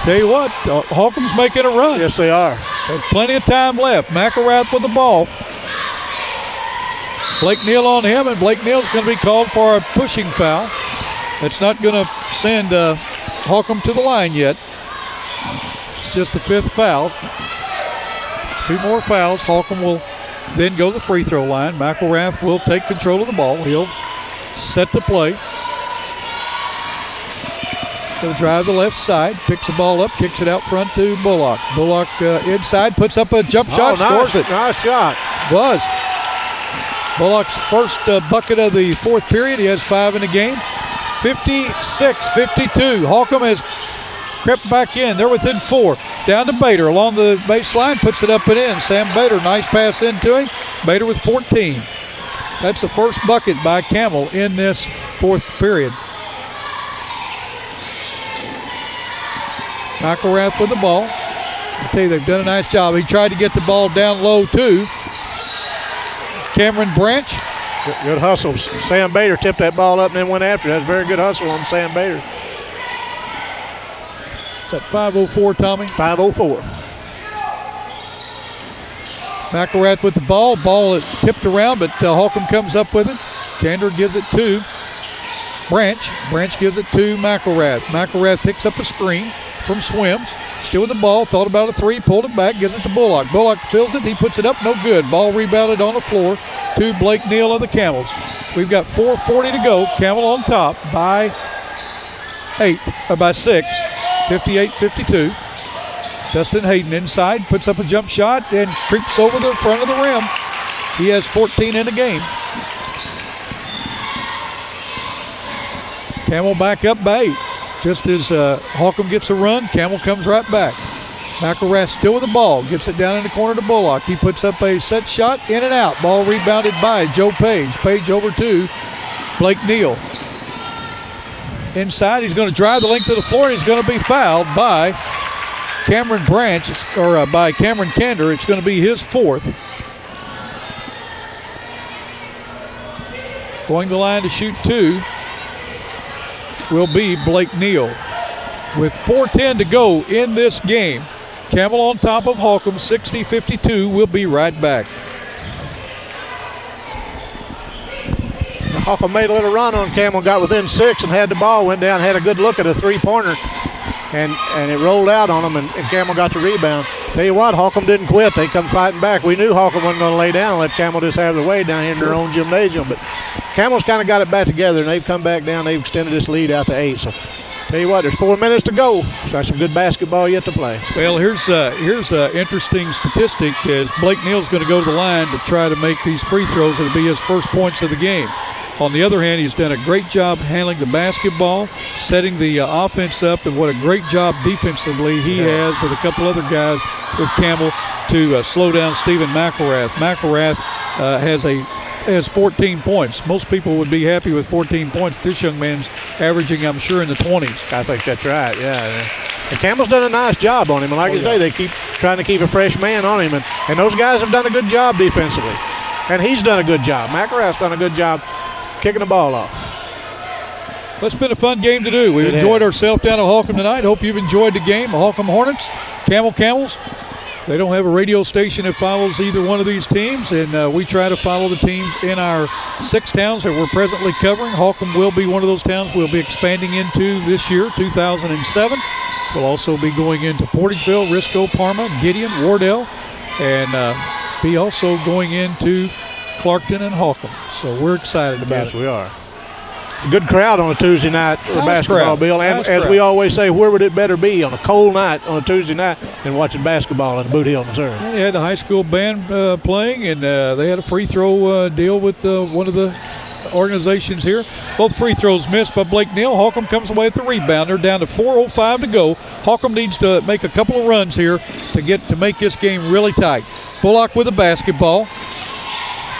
Tell you what, Holcomb's making a run. Yes, they are. Had plenty of time left. McElrath with the ball. Blake Neal on him, and Blake Neal's going to be called for a pushing foul. That's not going to send Holcomb to the line yet. It's just the 5th foul. 2 more fouls. Holcomb will then go to the free throw line. McElrath will take control of the ball. He'll set the play. He'll drive the left side, picks the ball up, kicks it out front to Bullock. Bullock inside, puts up a jump shot, scores it. Nice shot. Was. Bullock's first bucket of the 4th period. He has 5 in the game. 56-52. Holcomb has crept back in. They're within 4. Down to Bader along the baseline, puts it up and in. Sam Bader, nice pass into him. Bader with 14. That's the first bucket by Campbell in this 4th period. McElrath with the ball. I tell you, they've done a nice job. He tried to get the ball down low, too. Cameron Branch. Good hustle. Sam Bader tipped that ball up and then went after it. That's very good hustle on Sam Bader. Is that 5:04, Tommy? 5:04. McElrath with the ball. Ball tipped around, but Holcomb comes up with it. Candor gives it to Branch. Branch gives it to McElrath. McElrath picks up a screen from Swims. Still with the ball. Thought about a 3. Pulled it back. Gives it to Bullock. Bullock fills it. He puts it up. No good. Ball rebounded on the floor to Blake Neal of the Camels. We've got 4:40 to go. Camel on top by 6. 58-52. Dustin Hayden inside. Puts up a jump shot and creeps over the front of the rim. He has 14 in the game. Camel back up by 8. Just as Holcomb gets a run, Campbell comes right back. McElrath still with the ball. Gets it down in the corner to Bullock. He puts up a set shot, in and out. Ball rebounded by Joe Page. Page over to Blake Neal. Inside, he's going to drive the length of the floor, and he's going to be fouled by Cameron Branch, or by Cameron Candor. It's going to be his 4th. Going to the line to shoot 2 will be Blake Neal. With 4:10 to go in this game, Campbell on top of Holcomb, 60-52. We'll be right back. Holcomb made a little run on Campbell, got within 6 and had the ball, went down, had a good look at a 3-pointer, and it rolled out on him, and Campbell got the rebound. Tell you what, Holcomb didn't quit. They come fighting back. We knew Holcomb wasn't going to lay down and let Campbell just have the way down here in their own gymnasium, but Campbell's kind of got it back together, and they've come back down. They've extended this lead out to 8. So tell you what, there's 4 minutes to go. So that's some good basketball yet to play. Well, here's an interesting statistic. As Blake Neal's going to go to the line to try to make these free throws. It'll be his first points of the game. On the other hand, he's done a great job handling the basketball, setting the offense up, and what a great job defensively he has with a couple other guys with Campbell to slow down Stephen McElrath. McElrath has 14 points. Most people would be happy with 14 points. This young man's averaging, I'm sure, in the 20s. I think that's right, yeah. And Campbell's done a nice job on him. And like I say, they keep trying to keep a fresh man on him. And those guys have done a good job defensively. And he's done a good job. McElrath's done a good job kicking the ball off. Well, it's been a fun game to do. We've enjoyed ourselves down at Holcomb tonight. Hope you've enjoyed the game. The Holcomb Hornets, Camels. They don't have a radio station that follows either one of these teams, and we try to follow the teams in our 6 towns that we're presently covering. Holcomb will be one of those towns we'll be expanding into this year, 2007. We'll also be going into Portageville, Risco, Parma, Gideon, Wardell, and be also going into Clarkton and Holcomb. So we're excited about it. Yes, we are. Good crowd on a Tuesday night for Nice basketball, crowd. Bill. And Nice as crowd. we always say, where would it better be on a cold night on a Tuesday night than watching basketball in Boot Hill, Missouri? They had the high school band playing, and they had a free throw deal with one of the organizations here. Both free throws missed by Blake Neal. Holcomb comes away with the rebound. They're down to 4:05 to go. Holcomb needs to make a couple of runs here to make this game really tight. Bullock with the basketball.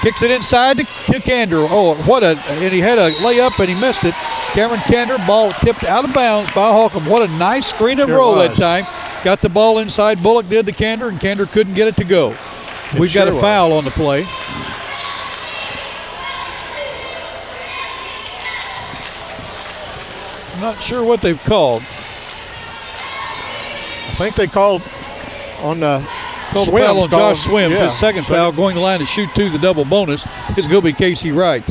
Kicks it inside to Kander. Oh, and he had a layup and he missed it. Cameron Kander, ball tipped out of bounds by Holcomb. What a nice screen and roll that time. Got the ball inside. Bullock did to Kander, and Kander couldn't get it to go. We've got a foul on the play. I'm not sure what they've called. I think they called on the Called a Swims. foul on Josh Swims. Yeah. His second foul, going to the line to shoot 2, the double bonus. It's going to be Casey Wright.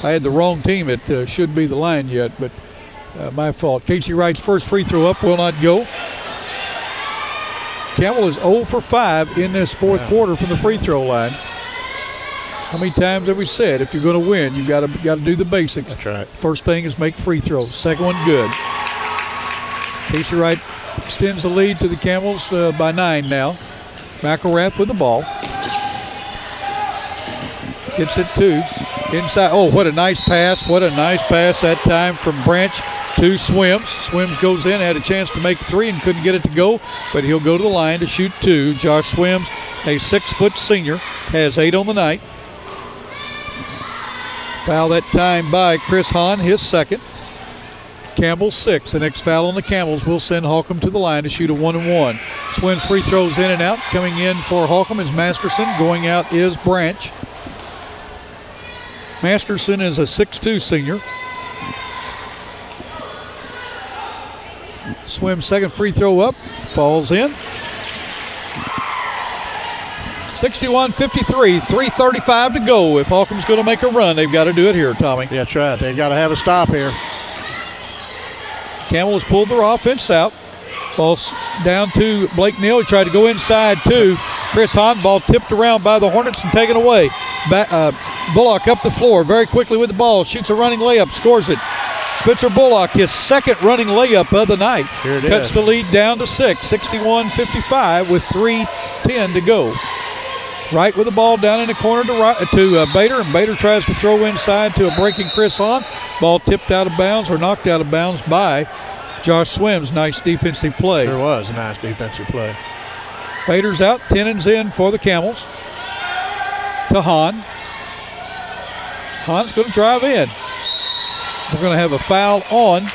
I had the wrong team. It should be the line yet, but my fault. Casey Wright's first free throw up will not go. Campbell is 0 for 5 in this fourth quarter from the free throw line. How many times have we said if you're going to win, you've got to do the basics? That's right. First thing is make free throws. Second one good. Casey Wright extends the lead to the Camels by 9 now. McElrath with the ball. Gets it 2. Inside. Oh, what a nice pass. What a nice pass that time from Branch to Swims. Swims goes in, had a chance to make 3 and couldn't get it to go, but he'll go to the line to shoot 2. Josh Swims, a 6-foot senior, has 8 on the night. Foul that time by Chris Hahn, his second. Campbell 6. The next foul on the Camels will send Holcomb to the line to shoot a 1-and-1. Swims free throws in and out. Coming in for Holcomb is Masterson. Going out is Branch. Masterson is a 6'2 senior. Swims' second free throw up. Falls in. 61-53. 3:35 to go. If Holcomb's going to make a run, they've got to do it here, Tommy. Yeah, that's right. They've got to have a stop here. Campbell has pulled their offense out. Ball's down to Blake Neal. He tried to go inside to Chris Hahn. Ball tipped around by the Hornets and taken away. Bullock up the floor very quickly with the ball. Shoots a running layup. Scores it. Spencer Bullock, his second running layup of the night. Here it Cuts is. the lead down to 6. 61-55 with 3:10 to go. Wright with the ball down in the corner to Bader, and Bader tries to throw inside to a breaking Chris Hahn. Ball tipped out of bounds or knocked out of bounds by Josh Swims. Nice defensive play. There was a nice defensive play. Bader's out. Tennant's in for the Camels. To Hahn. Hahn's going to drive in. We're going to have a foul on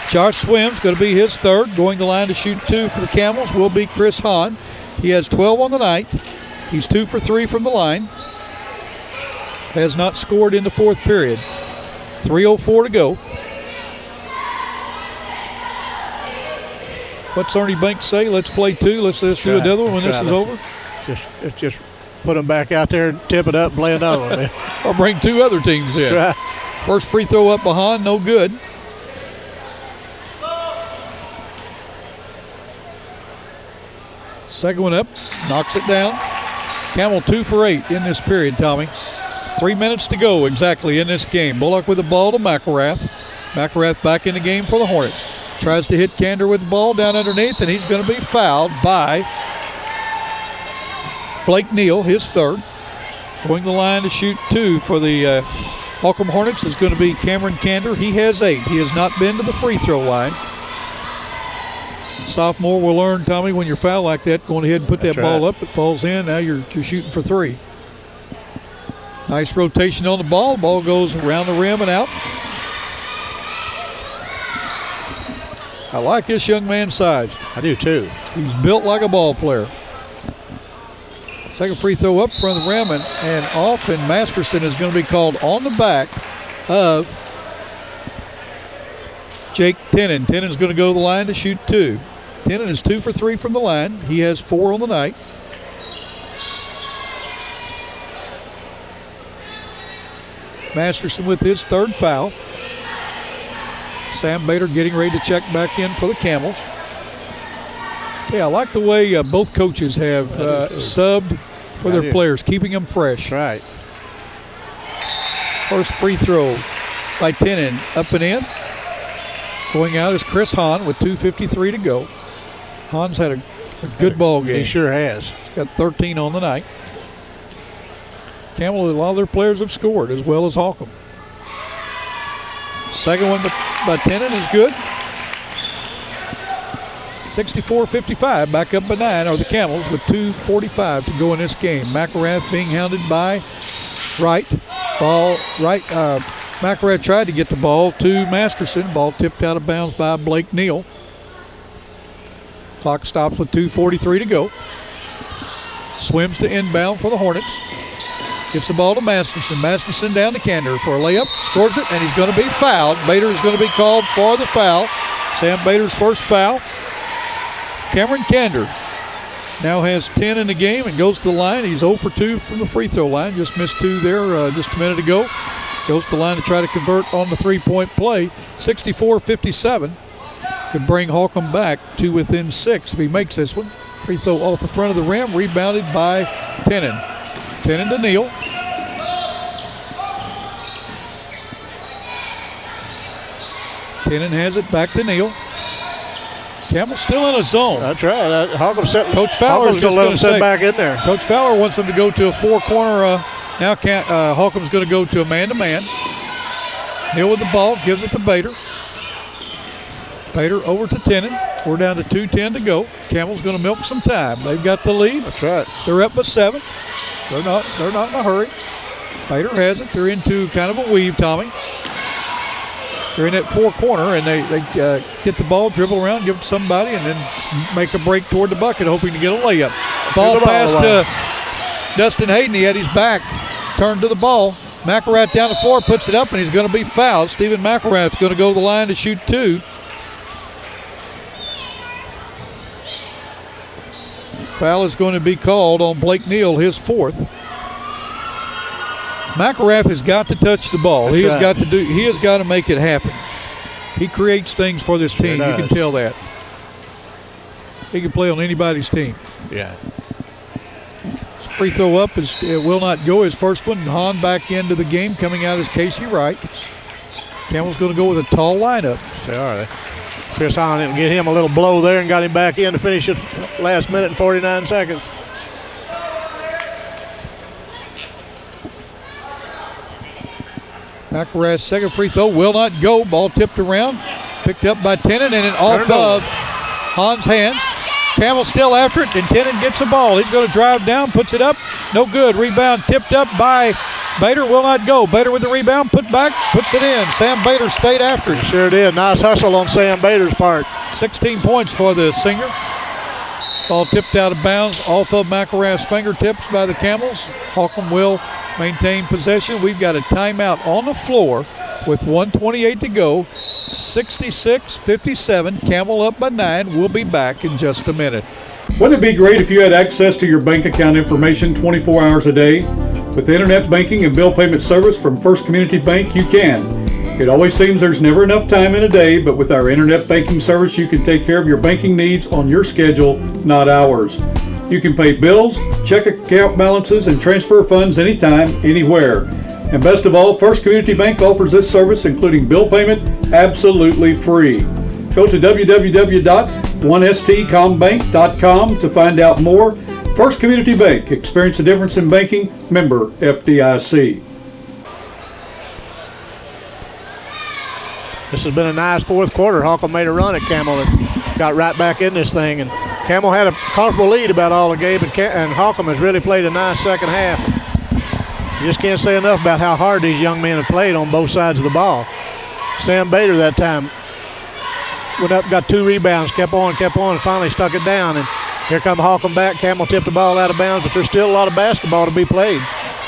Josh Swims. Going to be his third. Going to the line to shoot 2 for the Camels will be Chris Hahn. He has 12 on the night. He's 2 for 3 from the line. Has not scored in the fourth period. 3:04 to go. What's Ernie Banks say? Let's play 2. Let's do another one when this is over. Just put them back out there, tip it up, play another one. I'll bring 2 other teams in. Right. First free throw up behind, no good. Second one up, knocks it down. Campbell 2 for 8 in this period, Tommy. 3 minutes to go exactly in this game. Bullock with the ball to McElrath. McElrath back in the game for the Hornets. Tries to hit Kander with the ball down underneath, and he's going to be fouled by Blake Neal, his third. Going to the line to shoot 2 for the Holcomb Hornets is going to be Cameron Kander. He has 8. He has not been to the free throw line. Sophomore will learn, Tommy, when you're fouled like that, going ahead and put that ball up. It falls in. Now you're shooting for 3. Nice rotation on the ball. The ball goes around the rim and out. I like this young man's size. I do too. He's built like a ball player. Second free throw up from the rim and off, and Masterson is going to be called on the back of Jake Tennant. Tennant's going to go to the line to shoot 2. Tennant is 2 for 3 from the line. He has 4 on the night. Masterson with his third foul. Sam Bader getting ready to check back in for the Camels. Yeah, I like the way both coaches have subbed for their players, keeping them fresh. Right. First free throw by Tenen, up and in. Going out is Chris Hahn with 2:53 to go. Hahn's had a good ball game. He sure has. He's got 13 on the night. Campbell, a lot of their players have scored, as well as Holcomb. Second one by Tenen is good. 64-55, back up by 9 are the Camels with 2:45 to go in this game. McElrath being hounded by Wright. McElrath tried to get the ball to Masterson. Ball tipped out of bounds by Blake Neal. Clock stops with 2:43 to go. Swims to inbound for the Hornets. Gets the ball to Masterson. Masterson down to Kander for a layup. Scores it, and he's going to be fouled. Bader is going to be called for the foul. Sam Bader's first foul. Cameron Kander now has 10 in the game and goes to the line. He's 0 for 2 from the free throw line. Just missed 2 there just a minute ago. Goes to the line to try to convert on the three-point play. 64-57. Could bring Holcomb back to within 6 if he makes this one. Free throw off the front of the rim, rebounded by Tenen. Tenen to Neal. Tenen has it back to Neal. Campbell still in a zone. That's right. Holcomb's Coach Fowler's going to let him sit back in there. Coach Fowler wants them to go to a four-corner. Now Holcomb's going to go to a man-to-man. Neal with the ball, gives it to Bader. Bader over to Tenen. We're down to 2:10 to go. Campbell's going to milk some time. They've got the lead. That's right. They're up by 7. They're not in a hurry. Bader has it. They're into kind of a weave, Tommy. They're in that four-corner, and they get the ball, dribble around, give it to somebody, and then make a break toward the bucket, hoping to get a layup. Ball pass to Dustin Hayden. He had his back turned to the ball. McElrath down the floor, puts it up, and he's going to be fouled. Stephen McElrath's going to go to the line to shoot 2. Foul is going to be called on Blake Neal, his 4th. McElrath has got to touch the ball. He has got to make it happen. He creates things for this team. You can tell that. He can play on anybody's team. Yeah. Free throw up it will not go. His first one. Hahn back into the game. Coming out is Casey Wright. Campbell's going to go with a tall lineup. They are. Chris Hahn didn't get him a little blow there and got him back in to finish it last minute and 49 seconds. McElrath's second free throw will not go. Ball tipped around. Picked up by Tenen and off of Hahn's hands. Campbell still after it, and Tenen gets the ball. He's going to drive down, puts it up. No good. Rebound tipped up by Bader. Will not go. Bader with the rebound, put back, puts it in. Sam Bader stayed after it. Sure did. Nice hustle on Sam Bader's part. 16 points for the Singer. Ball tipped out of bounds off of McElrath's fingertips by the Camels. Holcomb will maintain possession. We've got a timeout on the floor with 1:28 to go. 66-57. Campbell up by 9. We'll be back in just a minute. Wouldn't it be great if you had access to your bank account information 24 hours a day? With internet banking and bill payment service from First Community Bank, you can. It always seems there's never enough time in a day, but with our internet banking service, you can take care of your banking needs on your schedule, not ours. You can pay bills, check account balances, and transfer funds anytime, anywhere. And best of all, First Community Bank offers this service, including bill payment, absolutely free. Go to www.1stcombank.com to find out more. First Community Bank. Experience the difference in banking. Member FDIC. This has been a nice fourth quarter. Holcomb made a run at Campbell and got right back in this thing. And Campbell had a comfortable lead about all the game, and Holcomb has really played a nice second half. You just can't say enough about how hard these young men have played on both sides of the ball. Sam Bader that time went up, got 2 rebounds, kept on, and finally stuck it down. And here come Holcomb back. Campbell tipped the ball out of bounds, but there's still a lot of basketball to be played.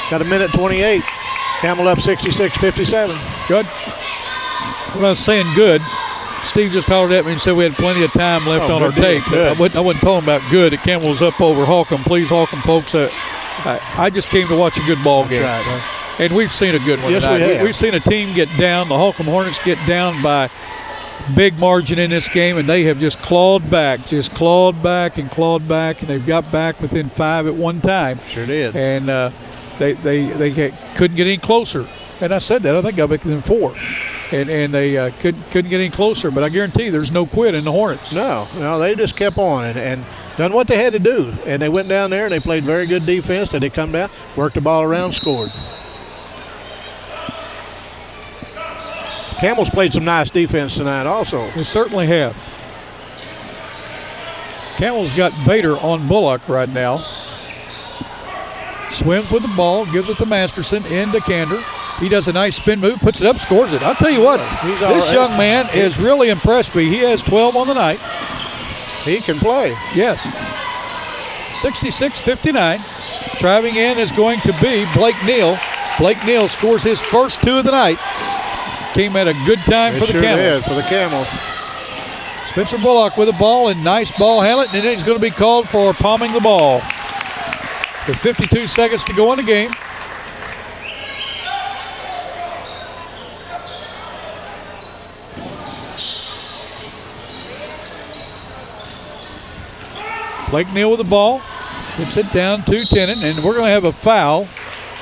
Got a minute 28. Campbell up 66-57. Good. When I was saying good, Steve just hollered at me and said we had plenty of time left on our tape. I wasn't talking about good. That Campbell was up over Holcomb. Please, Holcomb folks, I just came to watch a good ball game. That's right. And we've seen a good one Yes, tonight. we have. We've seen a team get down. The Holcomb Hornets get down by big margin in this game, and they have just clawed back, and they've got back within 5 at one time. Sure did. And they couldn't get any closer. And I said that. I think I got back within 4. And they couldn't get any closer. But I guarantee you there's no quit in the Hornets. No, they just kept on and done what they had to do. And they went down there and they played very good defense. Then they come down, worked the ball around, scored. Campbell's played some nice defense tonight also. They certainly have. Campbell's got Bader on Bullock right now. Swims with the ball, gives it to Masterson, into Kander. He does a nice spin move, puts it up, scores it. I'll tell you what, He's all this right. young man has really impressed me. He has 12 on the night. He can play. Yes. 66-59. Driving in is going to be Blake Neal. Blake Neal scores his first 2 of the night. Came at a good time for the Sure Camels. did for the Camels. Spencer Bullock with the ball, and nice ball handling, and then he's going to be called for palming the ball. With 52 seconds to go in the game. Blake Neal with the ball. Gets it down to Tennant, and we're going to have a foul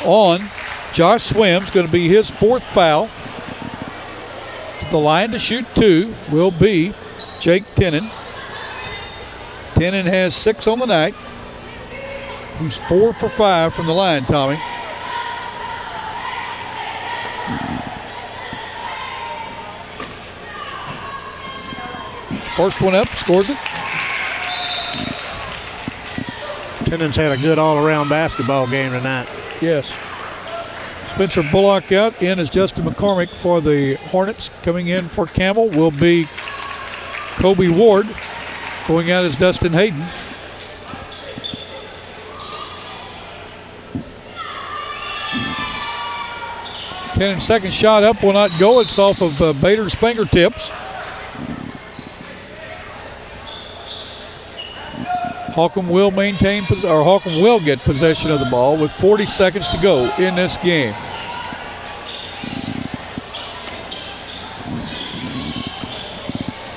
on Josh Swims. Going to be his 4th foul. The line to shoot 2 will be Jake Tennant. Tennant has 6 on the night. He's 4 for 5 from the line, Tommy. First one up, scores it. Tennant's had a good all-around basketball game tonight. Yes. Spencer Bullock out. In is Justin McCormick for the Hornets. Coming in for Campbell will be Kobe Ward. Going out is Dustin Hayden. Tennant's second shot up will not go. It's off of Bader's fingertips. Holcomb will Holcomb will get possession of the ball with 40 seconds to go in this game.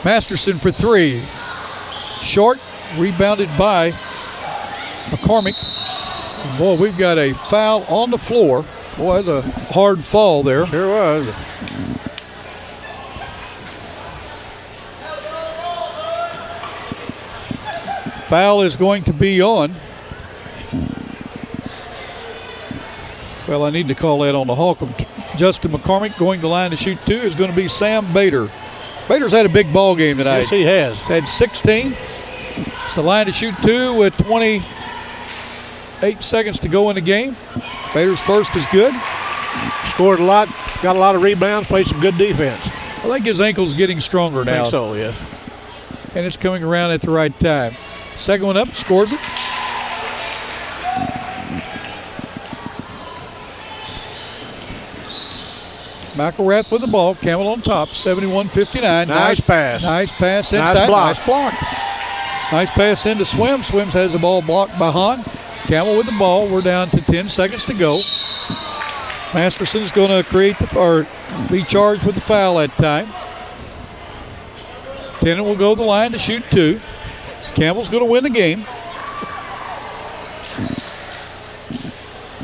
Masterson for 3. Short, rebounded by McCormick. Boy, we've got a foul on the floor. Boy, that's a hard fall there. Sure was. Foul is going to be on. Well, I need to call that on the Holcomb. Justin McCormick going to the line to shoot 2 is going to be Sam Bader. Bader's had a big ball game tonight. Yes, he has. He's had 16. It's the line to shoot 2 with 28 seconds to go in the game. Bader's first is good. Scored a lot, got a lot of rebounds, played some good defense. I think his ankle's getting stronger I now. think so, yes. And it's coming around at the right time. Second one up, scores it. McElrath with the ball. Campbell on top, 71-59. Nice pass. Nice pass Nice inside. block. Nice block. Nice pass into Swims. Swims has the ball blocked by Hahn. Campbell with the ball. We're down to 10 seconds to go. Masterson's going to be charged with the foul that time. Tennant will go to the line to shoot 2. Campbell's going to win the game.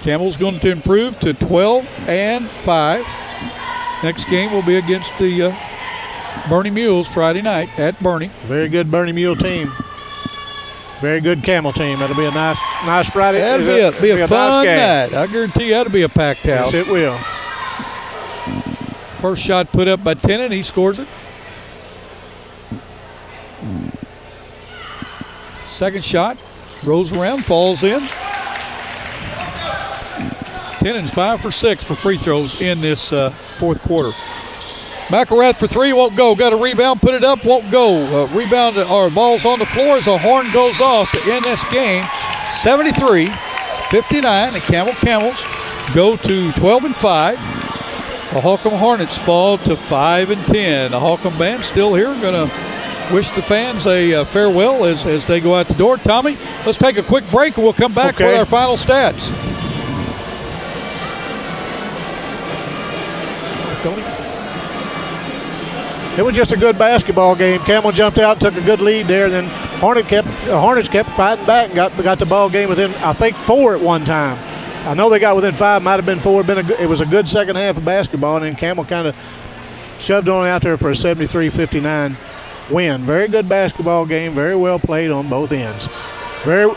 Campbell's going to improve to 12-5. Next game will be against the Bernie Mules Friday night at Bernie. Very good Bernie Mule team. Very good Camel team. That'll be a nice Friday. That'll be a fun nice game. night. I guarantee you that'll be a packed house. Yes, it will. First shot put up by Tennant. He scores it. Second shot rolls around, falls in. Tennant's 5 for 6 for free throws in this fourth quarter. McElrath for 3, won't go. Got a rebound, put it up, won't go. Rebound, or ball's on the floor as the horn goes off to end this game. 73-59. The Camels go to 12-5. The Holcomb Hornets fall to 5-10. The Holcomb band still here, going to wish the fans a farewell as they go out the door. Tommy, let's take a quick break and we'll come back with our final stats. Tony? It was just a good basketball game. Campbell jumped out, took a good lead there, and then Hornets kept fighting back and got the ball game within, I think, 4 at one time. I know they got within 5, might have been 4. It was a good second half of basketball, and then Campbell kind of shoved on out there for a 73-59 win. Very good basketball game, very well played on both ends. Very,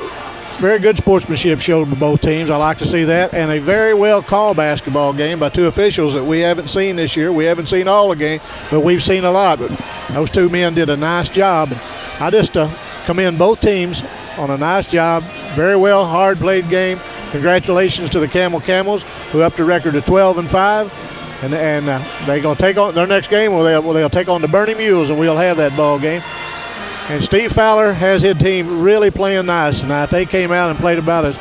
very good sportsmanship showed by both teams. I like to see that, and a very well called basketball game by 2 officials that we haven't seen this year. We haven't seen all the game, but we've seen a lot. But those 2 men did a nice job. And I just commend both teams on a nice job. Very well, hard played game. Congratulations to the Camels, who upped the record to 12-5. And they're going to take on their next game. They'll take on the Bernie Mules, and we'll have that ball game. And Steve Fowler has his team really playing nice tonight. They came out and played about as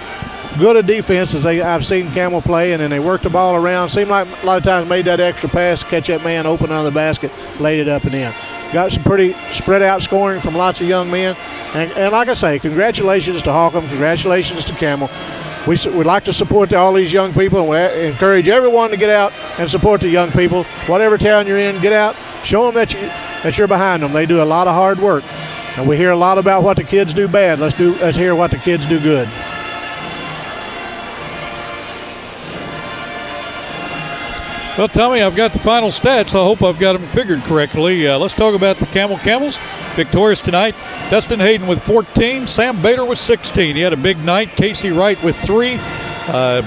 good a defense as I've seen Campbell play, and then they worked the ball around. Seemed like a lot of times made that extra pass to catch that man open under the basket, laid it up and in. Got some pretty spread out scoring from lots of young men. And like I say, congratulations to Holcomb. Congratulations to Campbell. We'd like to support all these young people, and we encourage everyone to get out and support the young people. Whatever town you're in, get out. Show them that you're behind them. They do a lot of hard work. And we hear a lot about what the kids do bad. Let's hear what the kids do good. Well, Tommy, I've got the final stats. I hope I've got them figured correctly. Let's talk about the Camels. Victorious tonight. Dustin Hayden with 14. Sam Bader with 16. He had a big night. Casey Wright with 3.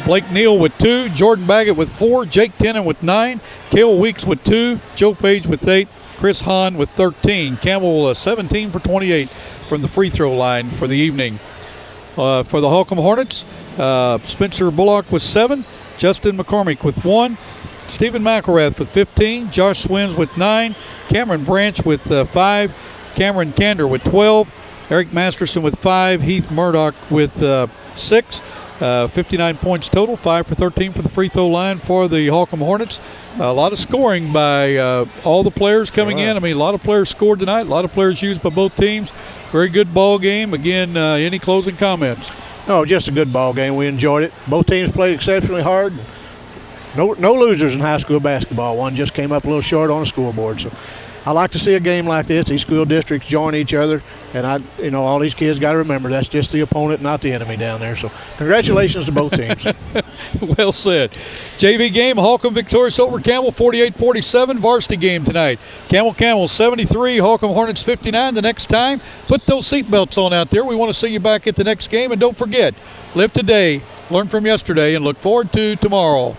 Blake Neal with 2. Jordan Baggett with 4. Jake Tennant with 9. Cale Weeks with 2. Joe Page with 8. Chris Hahn with 13. Campbell 17 for 28 from the free throw line for the evening. For the Holcomb Hornets, Spencer Bullock with 7. Justin McCormick with 1. Stephen McElrath with 15. Josh Swins with 9. Cameron Branch with 5. Cameron Kander with 12. Eric Masterson with 5. Heath Murdoch with 6. 59 points total, 5 for 13 for the free throw line for the Holcomb Hornets. A lot of scoring by all the players coming in. I mean, a lot of players scored tonight, a lot of players used by both teams. Very good ball game. Again, any closing comments? Oh, just a good ball game. We enjoyed it. Both teams played exceptionally hard. No losers in high school basketball. One just came up a little short on the scoreboard. So I like to see a game like this. These school districts join each other, and all these kids got to remember that's just the opponent, not the enemy down there. So congratulations to both teams. Well said. JV game, Holcomb victorious over Campbell 48-47. Varsity game tonight. Campbell 73, Holcomb Hornets 59. The next time, put those seatbelts on out there. We want to see you back at the next game. And don't forget, live today, learn from yesterday, and look forward to tomorrow.